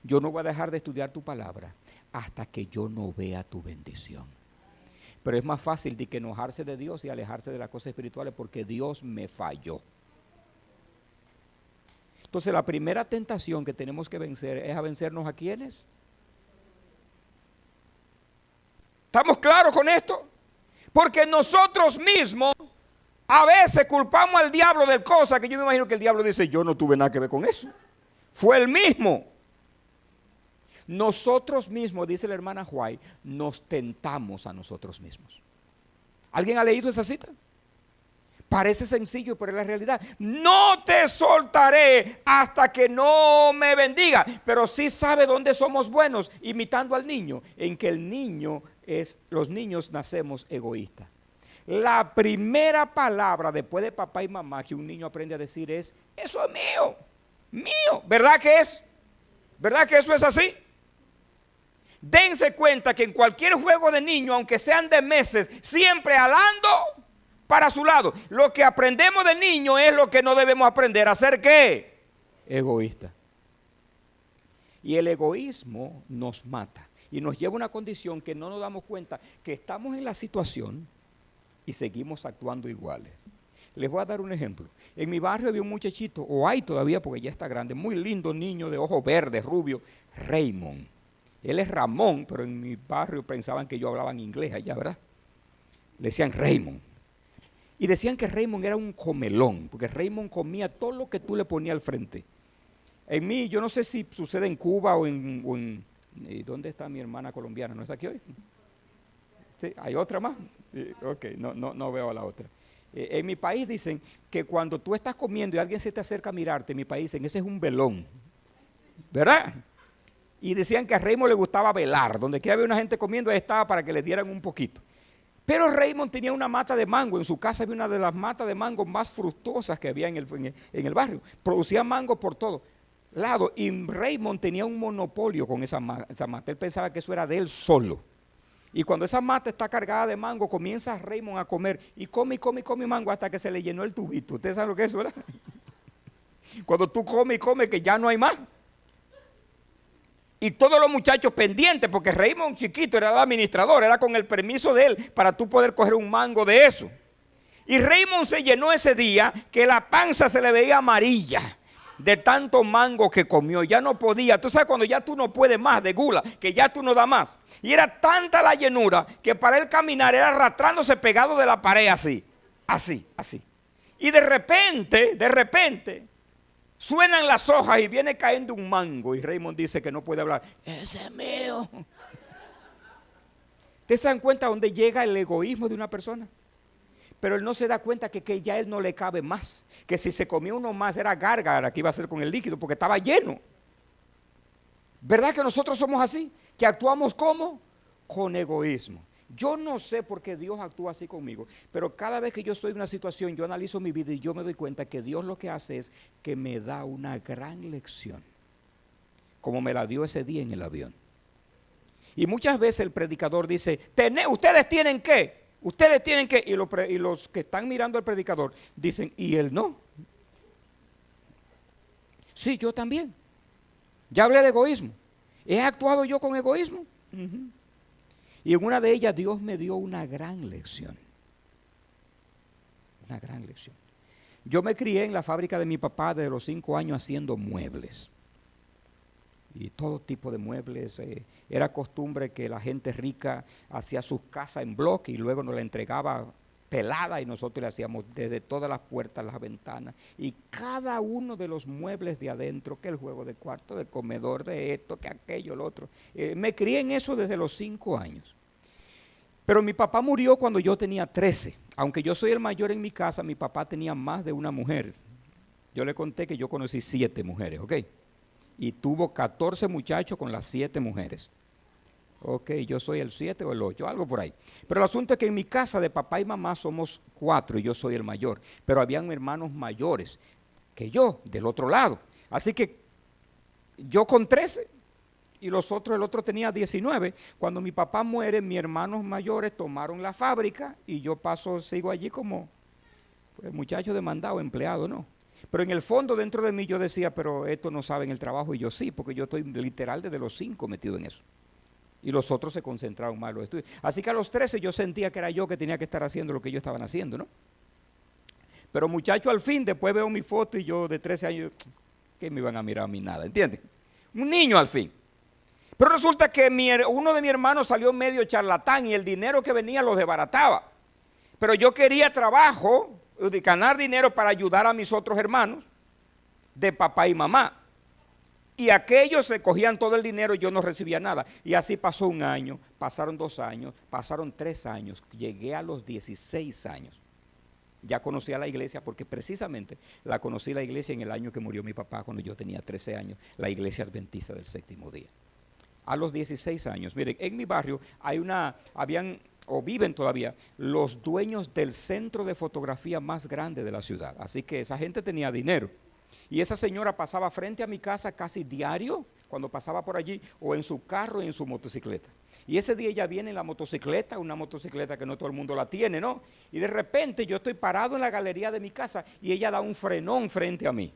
yo no voy a dejar de estudiar tu palabra hasta que yo no vea tu bendición? Pero es más fácil de que enojarse de Dios y alejarse de las cosas espirituales porque Dios me falló. Entonces la primera tentación que tenemos que vencer es a vencernos ¿a quiénes? ¿Estamos claros con esto? Porque nosotros mismos a veces culpamos al diablo de cosas que yo me imagino que el diablo dice, yo no tuve nada que ver con eso. Fue el mismo. Nosotros mismos, dice la hermana White, nos tentamos a nosotros mismos. ¿Alguien ha leído esa cita? Parece sencillo, pero es la realidad. No te soltaré hasta que no me bendiga. Pero sí sabe dónde somos buenos, imitando al niño, en que los niños nacemos egoístas. La primera palabra después de papá y mamá que un niño aprende a decir es, eso es mío, mío. ¿Verdad que es? ¿Verdad que eso es así? Dense cuenta que en cualquier juego de niño, aunque sean de meses, siempre alando para su lado. Lo que aprendemos del niño es lo que no debemos aprender. ¿A ser qué? Egoísta. Y el egoísmo nos mata y nos lleva a una condición que no nos damos cuenta que estamos en la situación y seguimos actuando iguales. Les voy a dar un ejemplo. En mi barrio había un muchachito, o hay todavía porque ya está grande, muy lindo niño de ojos verdes, rubio, Raymond. Él es Ramón, pero en mi barrio pensaban que yo hablaba en inglés allá, ¿verdad? Le decían Raymond. Y decían que Raymond era un comelón, porque Raymond comía todo lo que tú le ponías al frente. En mí, yo no sé si sucede en Cuba o en ¿dónde está mi hermana colombiana? ¿No está aquí hoy? ¿Sí? ¿Hay otra más? Ok, no veo a la otra. En mi país dicen que cuando tú estás comiendo y alguien se te acerca a mirarte, en mi país dicen, ese es un velón, ¿verdad? Y decían que a Raymond le gustaba velar, donde quiera había una gente comiendo, ahí estaba para que le dieran un poquito. Pero Raymond tenía una mata de mango, en su casa había una de las matas de mango más fructuosas que había en el barrio, producía mango por todo lado, y Raymond tenía un monopolio con esa mata, él pensaba que eso era de él solo. Y cuando esa mata está cargada de mango, comienza Raymond a comer y come mango hasta que se le llenó el tubito. ¿Ustedes saben lo que es eso, verdad? Cuando tú comes y comes que ya no hay más. Y todos los muchachos pendientes, porque Raymond chiquito era el administrador, era con el permiso de él para tú poder coger un mango de eso. Y Raymond se llenó ese día que la panza se le veía amarilla de tanto mango que comió, ya no podía. Tú sabes cuando ya tú no puedes más de gula, que ya tú no das más. Y era tanta la llenura que para él caminar era arrastrándose pegado de la pared así. Y de repente, suenan las hojas y viene cayendo un mango y Raymond dice que no puede hablar. Ese es mío. ¿Ustedes se dan cuenta dónde llega el egoísmo de una persona? Pero él no se da cuenta que ya él no le cabe más. Que si se comía uno más era gárgara que iba a hacer con el líquido porque estaba lleno. ¿Verdad que nosotros somos así? Que actuamos ¿cómo? Con egoísmo. Yo no sé por qué Dios actúa así conmigo, pero cada vez que yo estoy en una situación, yo analizo mi vida y yo me doy cuenta que Dios lo que hace es que me da una gran lección, como me la dio ese día en el avión. Y muchas veces el predicador dice, ustedes tienen que, y los que están mirando al predicador dicen, y él no. Sí, yo también. Ya hablé de egoísmo. ¿He actuado yo con egoísmo? Y en una de ellas Dios me dio una gran lección. Una gran lección. Yo me crié en la fábrica de mi papá desde los 5 años haciendo muebles. Y todo tipo de muebles. Era costumbre que la gente rica hacía sus casas en bloque y luego nos la entregaba pelada y nosotros le hacíamos desde todas las puertas, las ventanas y cada uno de los muebles de adentro, que el juego de cuarto, de comedor, de esto, que aquello, lo otro. Me crié en eso desde los 5 años. Pero mi papá murió cuando yo tenía 13. Aunque yo soy el mayor en mi casa, mi papá tenía más de una mujer. Yo le conté que yo conocí 7 mujeres, ¿ok? Y tuvo 14 muchachos con las 7 mujeres. Ok, yo soy el 7 o el 8, algo por ahí. Pero el asunto es que en mi casa de papá y mamá somos 4 y yo soy el mayor. Pero habían hermanos mayores que yo, del otro lado. Así que yo con 13 y el otro tenía 19. Cuando mi papá muere, mis hermanos mayores tomaron la fábrica y yo sigo allí como pues, muchacho demandado, empleado, ¿no? Pero en el fondo dentro de mí yo decía, pero estos no saben el trabajo y yo sí, porque yo estoy literal desde los 5 metido en eso. Y los otros se concentraron más en los estudios. Así que a los 13 yo sentía que era yo que tenía que estar haciendo lo que ellos estaban haciendo, ¿no? Pero muchacho, al fin, después veo mi foto y yo de 13 años, ¿qué me iban a mirar a mí nada? ¿Entiendes? Un niño al fin. Pero resulta que uno de mis hermanos salió medio charlatán y el dinero que venía lo desbarataba. Pero yo quería trabajo, ganar dinero para ayudar a mis otros hermanos de papá y mamá. Y aquellos se cogían todo el dinero y yo no recibía nada. Y así pasó 1 año, pasaron 2 años, pasaron 3 años. Llegué a los 16 años. Ya conocí a la iglesia porque precisamente la conocí la iglesia en el año que murió mi papá cuando yo tenía 13 años, la iglesia adventista del séptimo día. A los 16 años, miren, en mi barrio viven todavía los dueños del centro de fotografía más grande de la ciudad. Así que esa gente tenía dinero. Y esa señora pasaba frente a mi casa casi diario, cuando pasaba por allí, o en su carro o en su motocicleta. Y ese día ella viene en la motocicleta, una motocicleta que no todo el mundo la tiene, ¿no? Y de repente yo estoy parado en la galería de mi casa y ella da un frenón frente a mí.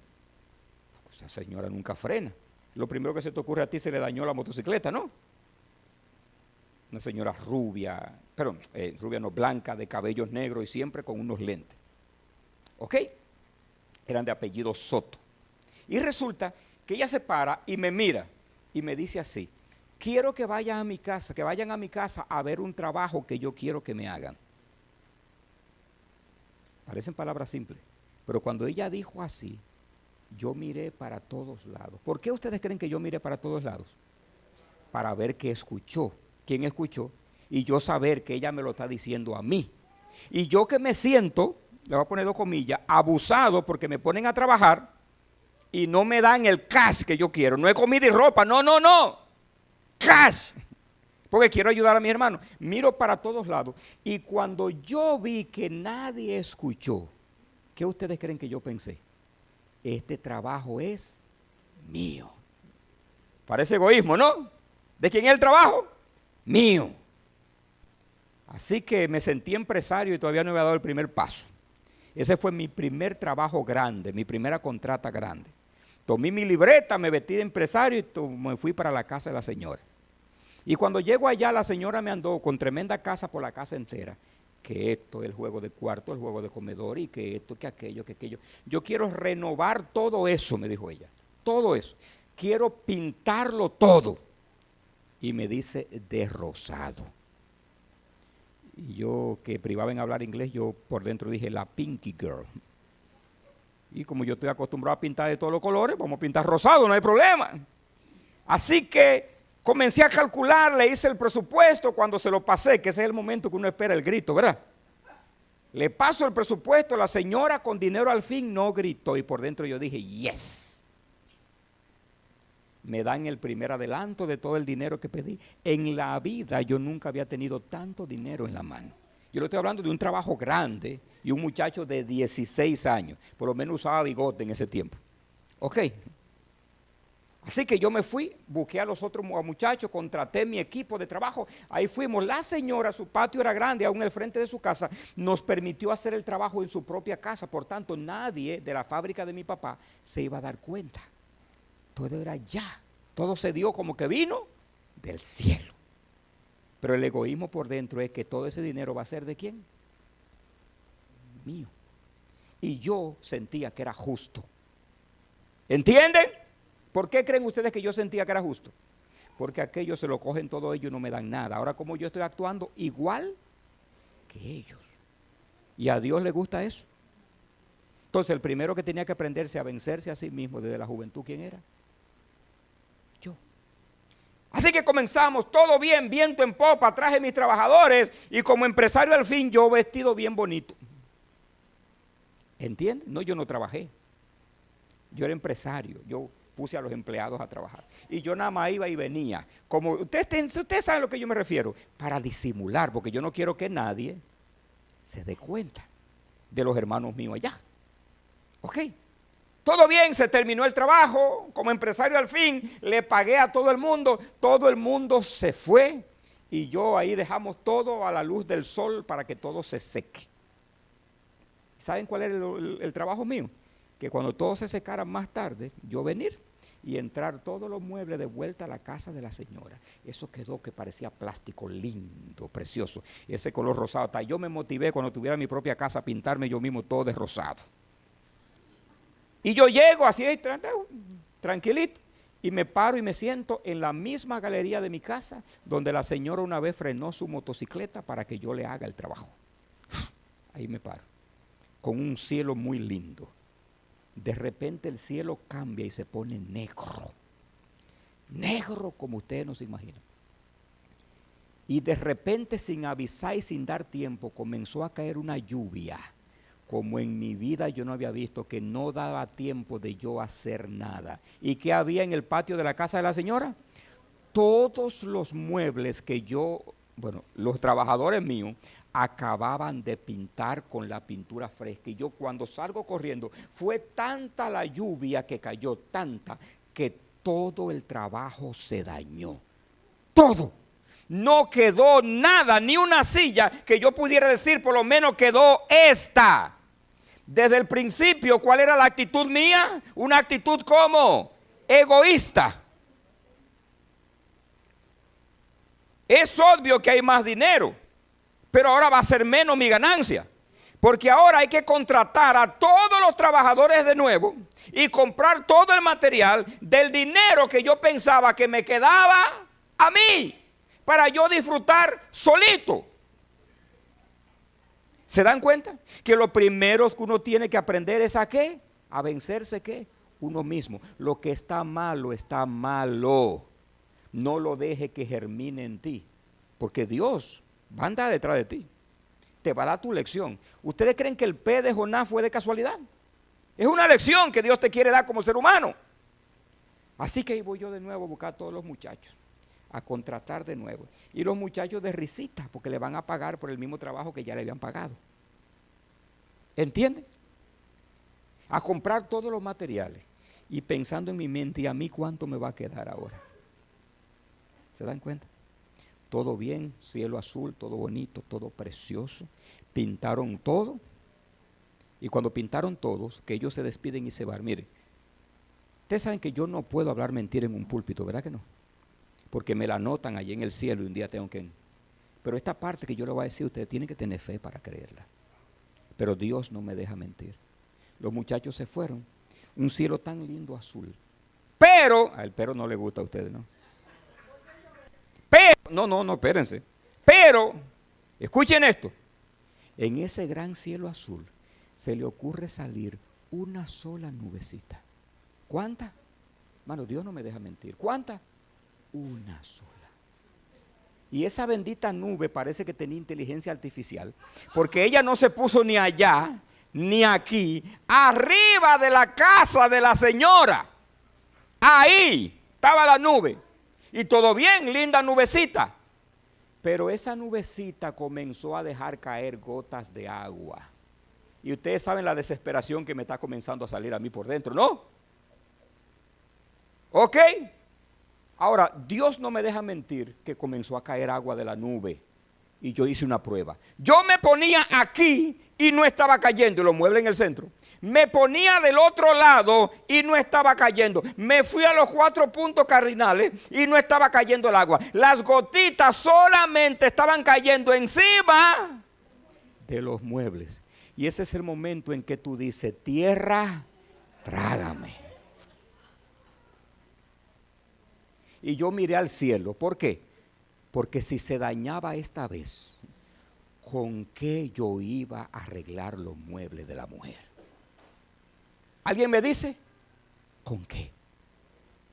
Esa señora nunca frena. Lo primero que se te ocurre a ti, se le dañó la motocicleta, ¿no? Una señora rubia, blanca, de cabellos negros y siempre con unos lentes. ¿Ok? Eran de apellido Soto. Y resulta que ella se para y me mira y me dice así, quiero que vayan a mi casa a ver un trabajo que yo quiero que me hagan. Parecen palabras simples. Pero cuando ella dijo así, yo miré para todos lados. ¿Por qué ustedes creen que yo miré para todos lados? Para ver qué escuchó, quién escuchó, y yo saber que ella me lo está diciendo a mí. Y yo que me siento, le voy a poner 2 comillas, abusado porque me ponen a trabajar y no me dan el cash que yo quiero. No es comida y ropa, no, no, no. Cash. Porque quiero ayudar a mi hermano. Miro para todos lados. Y cuando yo vi que nadie escuchó, ¿qué ustedes creen que yo pensé? Este trabajo es mío. Parece egoísmo, ¿no? ¿De quién es el trabajo? Mío. Así que me sentí empresario y todavía no había dado el primer paso. Ese fue mi primer trabajo grande, mi primera contrata grande. Tomé mi libreta, me vestí de empresario y me fui para la casa de la señora. Y cuando llego allá, la señora me andó con tremenda casa por la casa entera. Que esto, el juego de cuarto, el juego de comedor y que esto, que aquello, que aquello. Yo quiero renovar todo eso, me dijo ella. Todo eso. Quiero pintarlo todo. Y me dice de rosado. Y yo que privaba en hablar inglés, yo por dentro dije la Pinky Girl. Y como yo estoy acostumbrado a pintar de todos los colores, vamos a pintar rosado, no hay problema. Así que comencé a calcular, le hice el presupuesto, cuando se lo pasé, que ese es el momento que uno espera el grito, ¿verdad? Le paso el presupuesto, la señora con dinero al fin no gritó y por dentro yo dije, yes. Me dan el primer adelanto de todo el dinero que pedí. En la vida yo nunca había tenido tanto dinero en la mano. Yo le estoy hablando de un trabajo grande y un muchacho de 16 años. Por lo menos usaba bigote en ese tiempo. Ok. Así que yo me fui, busqué a los otros muchachos, contraté mi equipo de trabajo. Ahí fuimos. La señora, su patio era grande, aún al frente de su casa, nos permitió hacer el trabajo en su propia casa. Por tanto, nadie de la fábrica de mi papá se iba a dar cuenta. Todo era ya. Todo se dio como que vino del cielo. Pero el egoísmo por dentro es que todo ese dinero va a ser ¿de quién? Mío. Y yo sentía que era justo. ¿Entienden? ¿Por qué creen ustedes que yo sentía que era justo? Porque aquellos se lo cogen todo ellos y no me dan nada. Ahora como yo estoy actuando igual que ellos. Y a Dios le gusta eso. Entonces el primero que tenía que aprenderse a vencerse a sí mismo desde la juventud, ¿quién era? Yo. Así que comenzamos, todo bien, viento en popa, traje mis trabajadores y como empresario al fin yo vestido bien bonito. ¿Entienden? No, yo no trabajé. Yo era empresario, yo puse a los empleados a trabajar. Y yo nada más iba y venía. Como ustedes saben a lo que yo me refiero, para disimular, porque yo no quiero que nadie se dé cuenta de los hermanos míos allá. ¿Ok? Todo bien, se terminó el trabajo, como empresario al fin, le pagué a todo el mundo se fue y yo ahí dejamos todo a la luz del sol para que todo se seque. ¿Saben cuál era el trabajo mío? Que cuando todo se secara más tarde, yo venir y entrar todos los muebles de vuelta a la casa de la señora. Eso quedó que parecía plástico, lindo, precioso, ese color rosado. Hasta yo me motivé cuando tuviera mi propia casa a pintarme yo mismo todo de rosado. Y yo llego así, tranquilito, y me paro y me siento en la misma galería de mi casa, donde la señora una vez frenó su motocicleta para que yo le haga el trabajo. Ahí me paro, con un cielo muy lindo. De repente el cielo cambia y se pone negro. Negro como ustedes no se imaginan. Y de repente, sin avisar y sin dar tiempo, comenzó a caer una lluvia. Como en mi vida yo no había visto, que no daba tiempo de yo hacer nada. ¿Y qué había en el patio de la casa de la señora? Todos los muebles que los trabajadores míos acababan de pintar con la pintura fresca. Y yo cuando salgo corriendo, fue tanta la lluvia que cayó, tanta, que todo el trabajo se dañó. Todo. No quedó nada, ni una silla que yo pudiera decir, por lo menos quedó esta. Desde el principio, ¿cuál era la actitud mía? Una actitud como egoísta. Es obvio que hay más dinero, pero ahora va a ser menos mi ganancia. Porque ahora hay que contratar a todos los trabajadores de nuevo y comprar todo el material del dinero que yo pensaba que me quedaba a mí, para yo disfrutar solito. ¿Se dan cuenta? Que lo primero que uno tiene que aprender es ¿a qué? A vencerse ¿qué? Uno mismo. Lo que está malo, está malo. No lo deje que germine en ti. Porque Dios va a andar detrás de ti. Te va a dar tu lección. ¿Ustedes creen que el P de Jonás fue de casualidad? Es una lección que Dios te quiere dar como ser humano. Así que ahí voy yo de nuevo a buscar a todos los muchachos, a contratar de nuevo. Y los muchachos de risita, porque le van a pagar por el mismo trabajo que ya le habían pagado. ¿Entienden? A comprar todos los materiales y pensando en mi mente, ¿y a mí cuánto me va a quedar ahora? ¿Se dan cuenta? Todo bien, cielo azul, todo bonito, todo precioso. Pintaron todo. Y cuando pintaron todos, que ellos se despiden y se van. Mire, ustedes saben que yo no puedo hablar mentira en un púlpito, ¿verdad que no? Porque me la anotan allí en el cielo y un día tengo que... Pero esta parte que yo le voy a decir, ustedes tienen que tener fe para creerla. Pero Dios no me deja mentir. Los muchachos se fueron. Un cielo tan lindo azul. Pero, al pero no le gusta a ustedes, ¿no? Pero, no, espérense. Pero, escuchen esto. En ese gran cielo azul se le ocurre salir una sola nubecita. ¿Cuántas? Mano, Dios no me deja mentir. ¿Cuántas? Una sola. Y esa bendita nube parece que tenía inteligencia artificial, porque ella no se puso ni allá, ni aquí, arriba de la casa de la señora. Ahí estaba la nube. Y todo bien, linda nubecita. Pero esa nubecita comenzó a dejar caer gotas de agua. Y ustedes saben la desesperación que me está comenzando a salir a mí por dentro, ¿no? ¿Ok? Ahora, Dios no me deja mentir que comenzó a caer agua de la nube. Y yo hice una prueba. Yo me ponía aquí y no estaba cayendo, y los muebles en el centro. Me ponía del otro lado y no estaba cayendo. Me fui a los 4 puntos cardinales y no estaba cayendo el agua. Las gotitas solamente estaban cayendo encima de los muebles. Y ese es el momento en que tú dices, tierra, trágame. Y yo miré al cielo. ¿Por qué? Porque si se dañaba esta vez, ¿con qué yo iba a arreglar los muebles de la mujer? ¿Alguien me dice? ¿Con qué?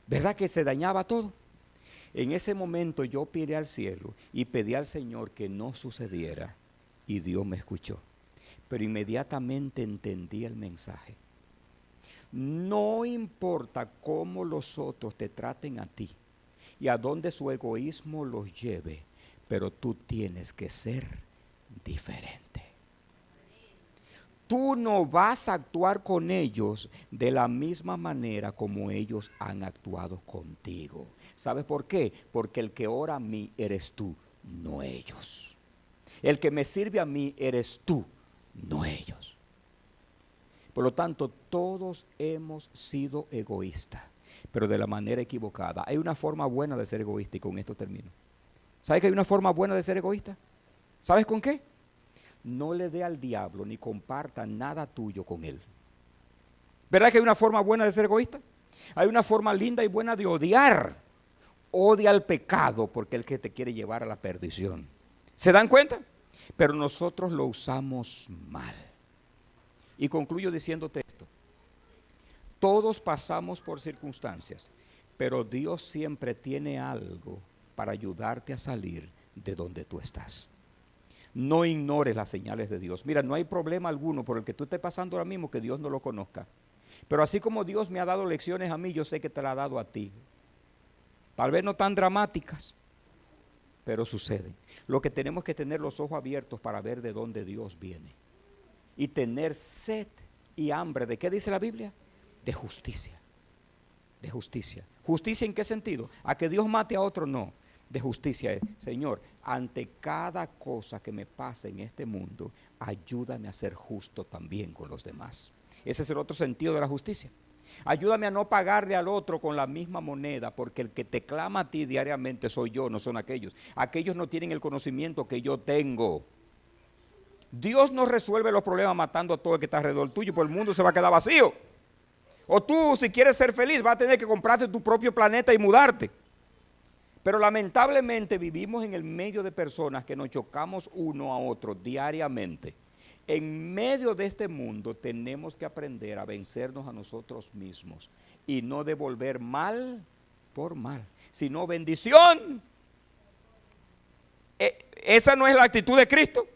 ¿Verdad que se dañaba todo? En ese momento yo miré al cielo y pedí al Señor que no sucediera, y Dios me escuchó. Pero inmediatamente entendí el mensaje. No importa cómo los otros te traten a ti y a dónde su egoísmo los lleve, pero tú tienes que ser diferente. Tú no vas a actuar con ellos de la misma manera como ellos han actuado contigo. ¿Sabes por qué? Porque el que ora a mí eres tú, no ellos. El que me sirve a mí eres tú, no ellos. Por lo tanto, todos hemos sido egoístas, pero de la manera equivocada. Hay una forma buena de ser egoísta, y con esto termino. ¿Sabes que hay una forma buena de ser egoísta? ¿Sabes con qué? No le dé al diablo ni comparta nada tuyo con él. ¿Verdad que hay una forma buena de ser egoísta? Hay una forma linda y buena de odiar. Odia al pecado porque es el que te quiere llevar a la perdición. ¿Se dan cuenta? Pero nosotros lo usamos mal. Y concluyo diciéndote esto. Todos pasamos por circunstancias, pero Dios siempre tiene algo para ayudarte a salir de donde tú estás. No ignores las señales de Dios. Mira, no hay problema alguno por el que tú estés pasando ahora mismo que Dios no lo conozca. Pero así como Dios me ha dado lecciones a mí, yo sé que te las ha dado a ti. Tal vez no tan dramáticas, pero suceden. Lo que tenemos que tener los ojos abiertos para ver de dónde Dios viene. Y tener sed y hambre. ¿De qué dice la Biblia? De justicia. De justicia. ¿Justicia en qué sentido? ¿A que Dios mate a otro? No. De justicia es, Señor, ante cada cosa que me pase en este mundo, ayúdame a ser justo también con los demás. Ese es el otro sentido de la justicia. Ayúdame a no pagarle al otro con la misma moneda, porque el que te clama a ti diariamente soy yo, no son aquellos. Aquellos no tienen el conocimiento que yo tengo. Dios no resuelve los problemas matando a todo el que está alrededor tuyo, porque el mundo se va a quedar vacío. O tú, si quieres ser feliz, vas a tener que comprarte tu propio planeta y mudarte. Pero lamentablemente vivimos en el medio de personas que nos chocamos uno a otro diariamente. En medio de este mundo tenemos que aprender a vencernos a nosotros mismos y no devolver mal por mal, sino bendición. Esa no es la actitud de Cristo.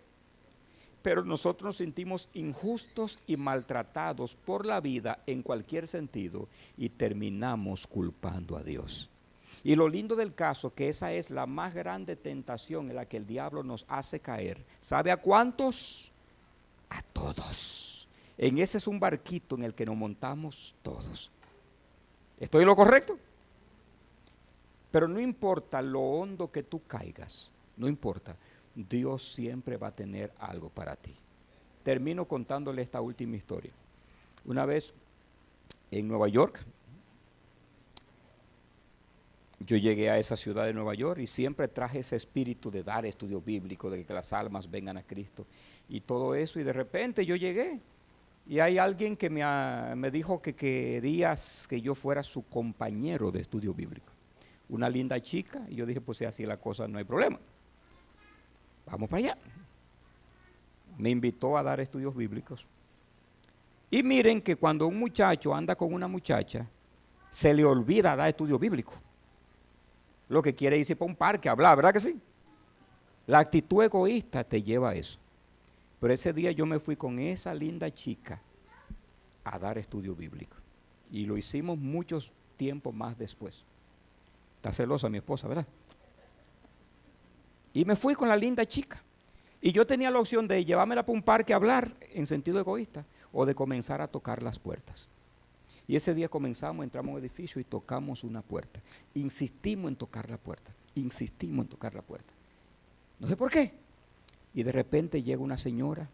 Pero nosotros nos sentimos injustos y maltratados por la vida en cualquier sentido y terminamos culpando a Dios. Y lo lindo del caso, que esa es la más grande tentación en la que el diablo nos hace caer. ¿Sabe a cuántos? A todos. En ese es un barquito en el que nos montamos todos. ¿Estoy en lo correcto? Pero no importa lo hondo que tú caigas, no importa. Dios siempre va a tener algo para ti. Termino contándole esta última historia. Una vez en Nueva York, yo llegué a esa ciudad de Nueva York y siempre traje ese espíritu de dar estudio bíblico, de que las almas vengan a Cristo y todo eso. Y de repente yo llegué y hay alguien que me dijo que querías que yo fuera su compañero de estudio bíblico. Una linda chica, y yo dije, pues si así la cosa no hay problema. Vamos para allá. Me invitó a dar estudios bíblicos. Y miren que cuando un muchacho anda con una muchacha, se le olvida dar estudio bíblico. Lo que quiere irse para un parque a hablar, ¿verdad que sí? La actitud egoísta te lleva a eso. Pero ese día yo me fui con esa linda chica a dar estudio bíblico. Y lo hicimos muchos tiempos más después. Está celosa mi esposa, ¿verdad? Y me fui con la linda chica. Y yo tenía la opción de llevármela para un parque a hablar en sentido egoísta o de comenzar a tocar las puertas. Y ese día comenzamos, entramos a un edificio y tocamos una puerta. Insistimos en tocar la puerta. Insistimos en tocar la puerta. No sé por qué. Y de repente llega una señora,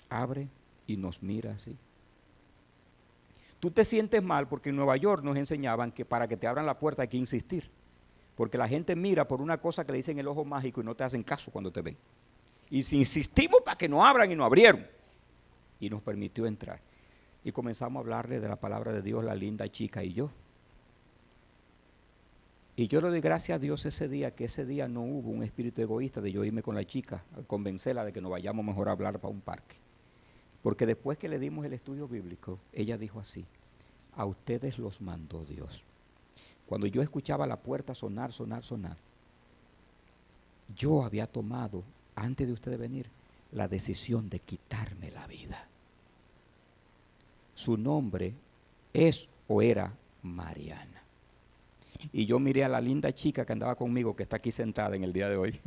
abre y nos mira así. Tú te sientes mal porque en Nueva York nos enseñaban que para que te abran la puerta hay que insistir. Porque la gente mira por una cosa que le dicen el ojo mágico y no te hacen caso cuando te ven. Y si insistimos para que nos abran y nos abrieron. Y nos permitió entrar. Y comenzamos a hablarle de la palabra de Dios, la linda chica y yo. Y yo le doy gracias a Dios ese día, que ese día no hubo un espíritu egoísta de yo irme con la chica, a convencerla de que nos vayamos mejor a hablar para un parque. Porque después que le dimos el estudio bíblico, ella dijo así, a ustedes los mandó Dios. Cuando yo escuchaba la puerta sonar, yo había tomado, antes de ustedes venir, la decisión de quitarme la vida. Su nombre es o era Mariana. Y yo miré a la linda chica que andaba conmigo, que está aquí sentada en el día de hoy.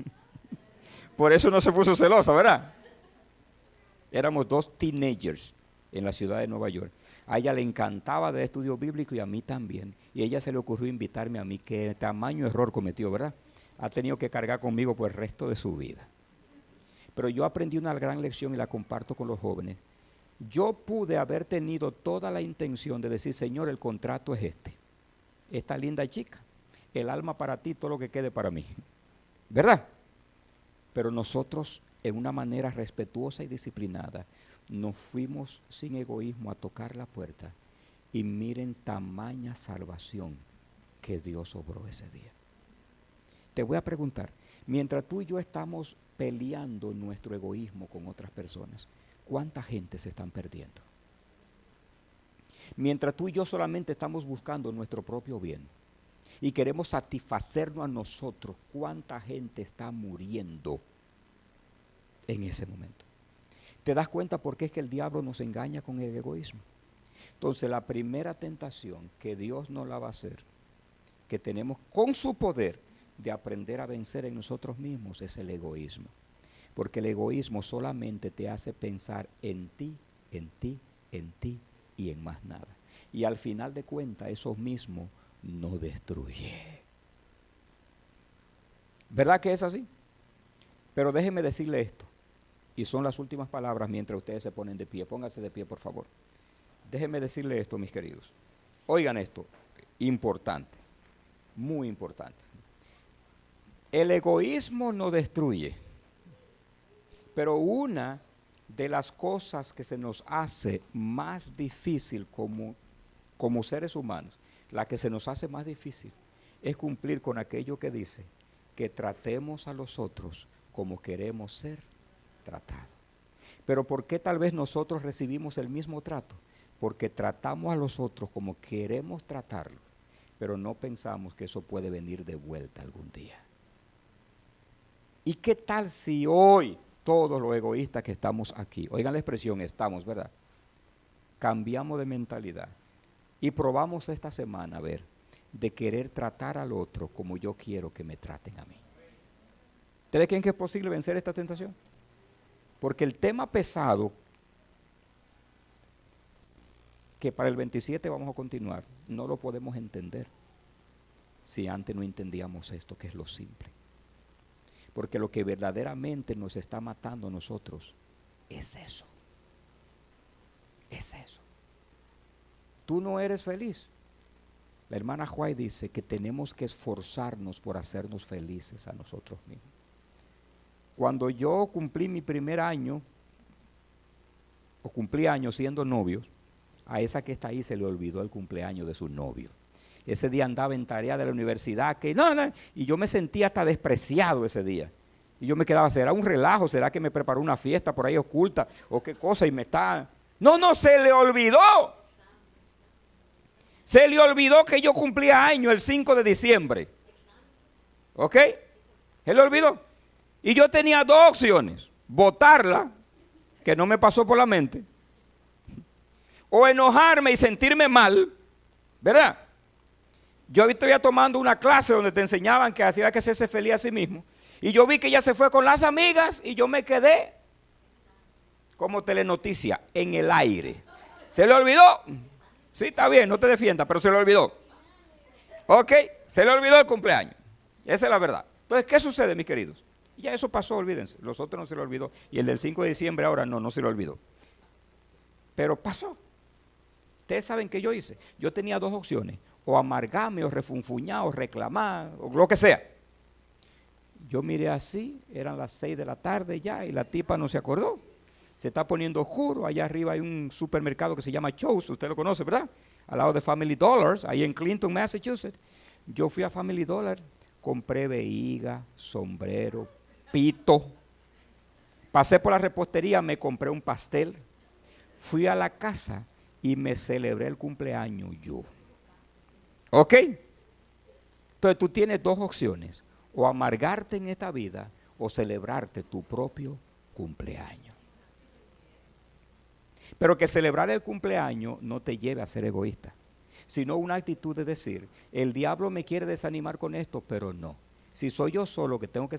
Por eso no se puso celosa, ¿verdad? Éramos dos teenagers en la ciudad de Nueva York. A ella le encantaba de estudio bíblico y a mí también. Y a ella se le ocurrió invitarme a mí, que tamaño error cometió, ¿verdad? Ha tenido que cargar conmigo por el resto de su vida. Pero yo aprendí una gran lección y la comparto con los jóvenes. Yo pude haber tenido toda la intención de decir, Señor, el contrato es este. Esta linda chica, el alma para ti, todo lo que quede para mí. ¿Verdad? Pero nosotros, en una manera respetuosa y disciplinada, nos fuimos sin egoísmo a tocar la puerta y miren tamaña salvación que Dios obró ese día. Te voy a preguntar, mientras tú y yo estamos peleando nuestro egoísmo con otras personas, ¿cuánta gente se están perdiendo? Mientras tú y yo solamente estamos buscando nuestro propio bien y queremos satisfacernos a nosotros, ¿cuánta gente está muriendo en ese momento? ¿Te das cuenta por qué es que el diablo nos engaña con el egoísmo? Entonces, la primera tentación que Dios nos la va a hacer, que tenemos con su poder de aprender a vencer en nosotros mismos, es el egoísmo. Porque el egoísmo solamente te hace pensar en ti, en ti, en ti y en más nada. Y al final de cuentas, eso mismo nos destruye. ¿Verdad que es así? Pero déjeme decirle esto. Y son las últimas palabras mientras ustedes se ponen de pie. Pónganse de pie, por favor. Déjenme decirle esto, mis queridos. Oigan esto, importante, muy importante. El egoísmo nos destruye, pero una de las cosas que se nos hace más difícil como seres humanos, la que se nos hace más difícil, es cumplir con aquello que dice que tratemos a los otros como queremos ser tratados. Pero ¿por qué tal vez nosotros recibimos el mismo trato? Porque tratamos a los otros como queremos tratarlos, pero no pensamos que eso puede venir de vuelta algún día. ¿Y qué tal si hoy todos los egoístas que estamos aquí, oigan la expresión estamos, ¿verdad? Cambiamos de mentalidad y probamos esta semana, a ver, de querer tratar al otro como yo quiero que me traten a mí. ¿Ustedes creen que es posible vencer esta tentación? Porque el tema pesado, que para el 27 vamos a continuar, no lo podemos entender si antes no entendíamos esto, que es lo simple. Porque lo que verdaderamente nos está matando a nosotros es eso. Es eso. Tú no eres feliz. La hermana Juay dice que tenemos que esforzarnos por hacernos felices a nosotros mismos. Cuando yo cumplí mi primer año, o cumplí años siendo novios, a esa que está ahí se le olvidó el cumpleaños de su novio. Ese día andaba en tarea de la universidad, y yo me sentía hasta despreciado ese día. Y yo me quedaba, ¿será un relajo? ¿Será que me preparó una fiesta por ahí oculta? ¿O qué cosa? Y me está... No, se le olvidó. Se le olvidó que yo cumplía años el 5 de diciembre. ¿Ok? Se le olvidó. Y yo tenía dos opciones. Botarla, que no me pasó por la mente. O enojarme y sentirme mal, ¿verdad? Yo estaba tomando una clase donde te enseñaban que había que hacerse feliz a sí mismo. Y yo vi que ella se fue con las amigas y yo me quedé como telenoticia en el aire. ¿Se le olvidó? Sí, está bien, no te defiendas, pero se le olvidó. Ok, se le olvidó el cumpleaños. Esa es la verdad. Entonces, ¿qué sucede, mis queridos? Ya eso pasó, olvídense. Los otros no se le olvidó. Y el del 5 de diciembre ahora no se le olvidó. Pero pasó. Ustedes saben qué yo hice. Yo tenía dos opciones. O amargarme, o refunfuñar, o reclamar, o lo que sea. Yo miré así, eran las 6 de la tarde ya, y la tipa no se acordó. Se está poniendo oscuro, allá arriba hay un supermercado que se llama Cho's, usted lo conoce, ¿verdad? Al lado de Family Dollars, ahí en Clinton, Massachusetts. Yo fui a Family Dollar, compré vejiga, sombrero, pito. Pasé por la repostería, me compré un pastel. Fui a la casa y me celebré el cumpleaños yo. ¿Ok? Entonces tú tienes dos opciones, o amargarte en esta vida o celebrarte tu propio cumpleaños. Pero que celebrar el cumpleaños no te lleve a ser egoísta, sino una actitud de decir, el diablo me quiere desanimar con esto, pero no. Si soy yo solo que tengo que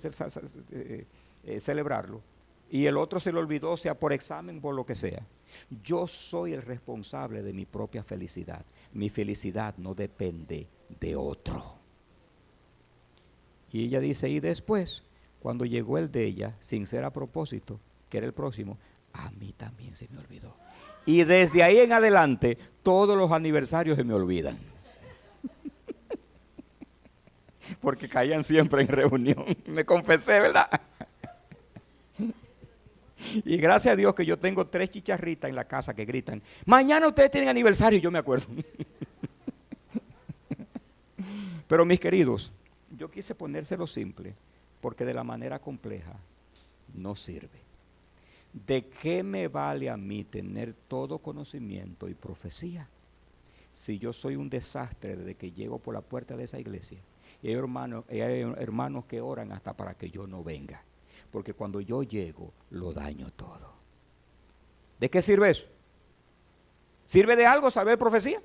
celebrarlo, y el otro se le olvidó, sea por examen, por lo que sea, yo soy el responsable de mi propia felicidad. Mi felicidad no depende de otro. Y ella dice, y después, cuando llegó el de ella, sin ser a propósito, que era el próximo, a mí también se me olvidó. Y desde ahí en adelante, todos los aniversarios se me olvidan. Porque caían siempre en reunión. Me confesé, ¿verdad? Y gracias a Dios que yo tengo 3 chicharritas en la casa que gritan, mañana ustedes tienen aniversario, y yo me acuerdo. Pero mis queridos, yo quise ponérselo simple, porque de la manera compleja no sirve. ¿De qué me vale a mí tener todo conocimiento y profecía si yo soy un desastre desde que llego por la puerta de esa iglesia? Y hay hermanos que oran hasta para que yo no venga, porque cuando yo llego lo daño todo. ¿De qué sirve eso? ¿Sirve de algo saber profecía?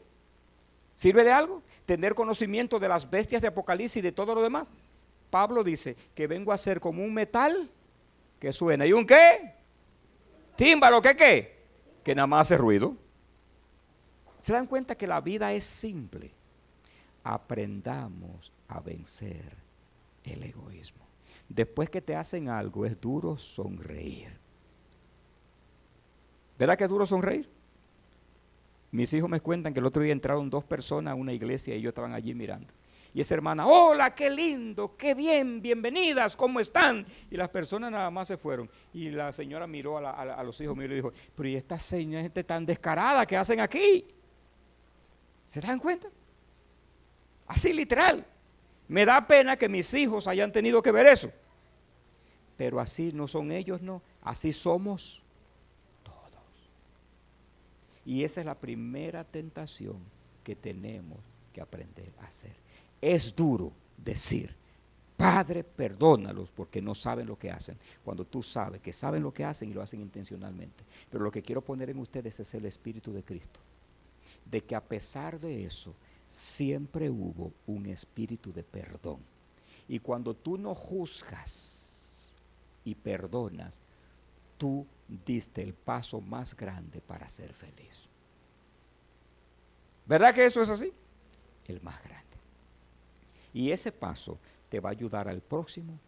¿Sirve de algo tener conocimiento de las bestias de Apocalipsis y de todo lo demás? Pablo dice que vengo a ser como un metal que suena. ¿Y un qué? Tímbalo, ¿qué qué? Que nada más hace ruido. ¿Se dan cuenta que la vida es simple? Aprendamos a vencer el egoísmo. Después que te hacen algo, es duro sonreír. ¿Verdad que es duro sonreír? Mis hijos me cuentan que el otro día entraron 2 personas a una iglesia y ellos estaban allí mirando. Y esa hermana, hola, qué lindo, qué bien, bienvenidas, ¿cómo están? Y las personas nada más se fueron. Y la señora miró a los hijos míos y le dijo, pero ¿y esta gente tan descarada que hacen aquí? ¿Se dan cuenta? Así literal. Me da pena que mis hijos hayan tenido que ver eso. Pero así no son ellos, no. Así somos Y esa es la primera tentación que tenemos que aprender a hacer. Es duro decir, Padre, perdónalos porque no saben lo que hacen. Cuando tú sabes que saben lo que hacen y lo hacen intencionalmente. Pero lo que quiero poner en ustedes es el Espíritu de Cristo. De que a pesar de eso, siempre hubo un espíritu de perdón. Y cuando tú no juzgas y perdonas, tú diste el paso más grande para ser feliz. ¿Verdad que eso es así? El más grande. Y ese paso te va a ayudar al próximo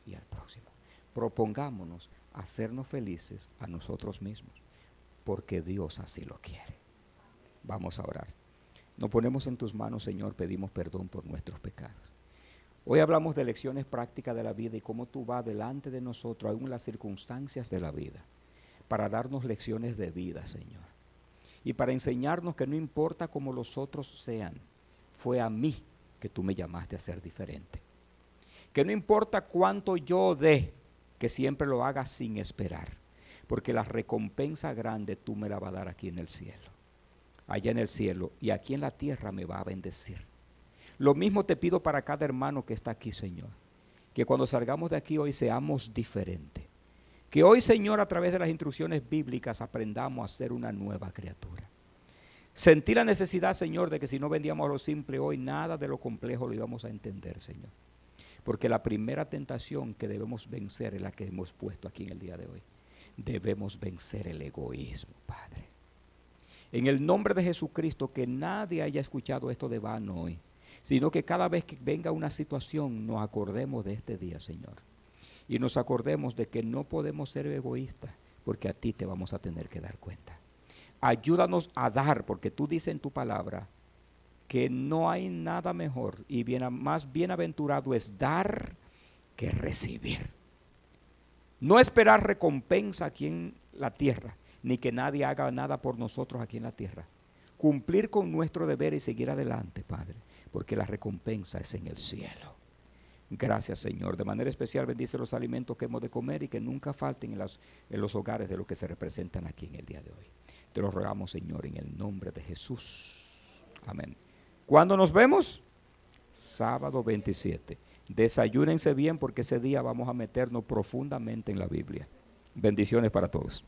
y al próximo. Propongámonos hacernos felices a nosotros mismos, porque Dios así lo quiere. Vamos a orar. Nos ponemos en tus manos, Señor, pedimos perdón por nuestros pecados. Hoy hablamos de lecciones prácticas de la vida y cómo tú vas delante de nosotros, aún en las circunstancias de la vida, para darnos lecciones de vida, Señor. Y para enseñarnos que no importa cómo los otros sean, fue a mí que tú me llamaste a ser diferente. Que no importa cuánto yo dé, que siempre lo haga sin esperar, porque la recompensa grande tú me la vas a dar aquí en el cielo. Allá en el cielo y aquí en la tierra me va a bendecir. Lo mismo te pido para cada hermano que está aquí, Señor. Que cuando salgamos de aquí hoy seamos diferentes. Que hoy, Señor, a través de las instrucciones bíblicas aprendamos a ser una nueva criatura. Sentí la necesidad, Señor, de que si no vendíamos lo simple hoy, nada de lo complejo lo íbamos a entender, Señor. Porque la primera tentación que debemos vencer es la que hemos puesto aquí en el día de hoy. Debemos vencer el egoísmo, Padre. En el nombre de Jesucristo, que nadie haya escuchado esto de vano hoy, sino que cada vez que venga una situación nos acordemos de este día, Señor. Y nos acordemos de que no podemos ser egoístas, porque a ti te vamos a tener que dar cuenta. Ayúdanos a dar, porque tú dices en tu palabra que no hay nada mejor y más bienaventurado es dar que recibir. No esperar recompensa aquí en la tierra, ni que nadie haga nada por nosotros aquí en la tierra. Cumplir con nuestro deber y seguir adelante, Padre, porque la recompensa es en el cielo. Gracias, Señor. De manera especial bendice los alimentos que hemos de comer y que nunca falten en los hogares de los que se representan aquí en el día de hoy. Te lo rogamos, Señor, en el nombre de Jesús. Amén. ¿Cuándo nos vemos? Sábado 27. Desayúnense bien porque ese día vamos a meternos profundamente en la Biblia. Bendiciones para todos.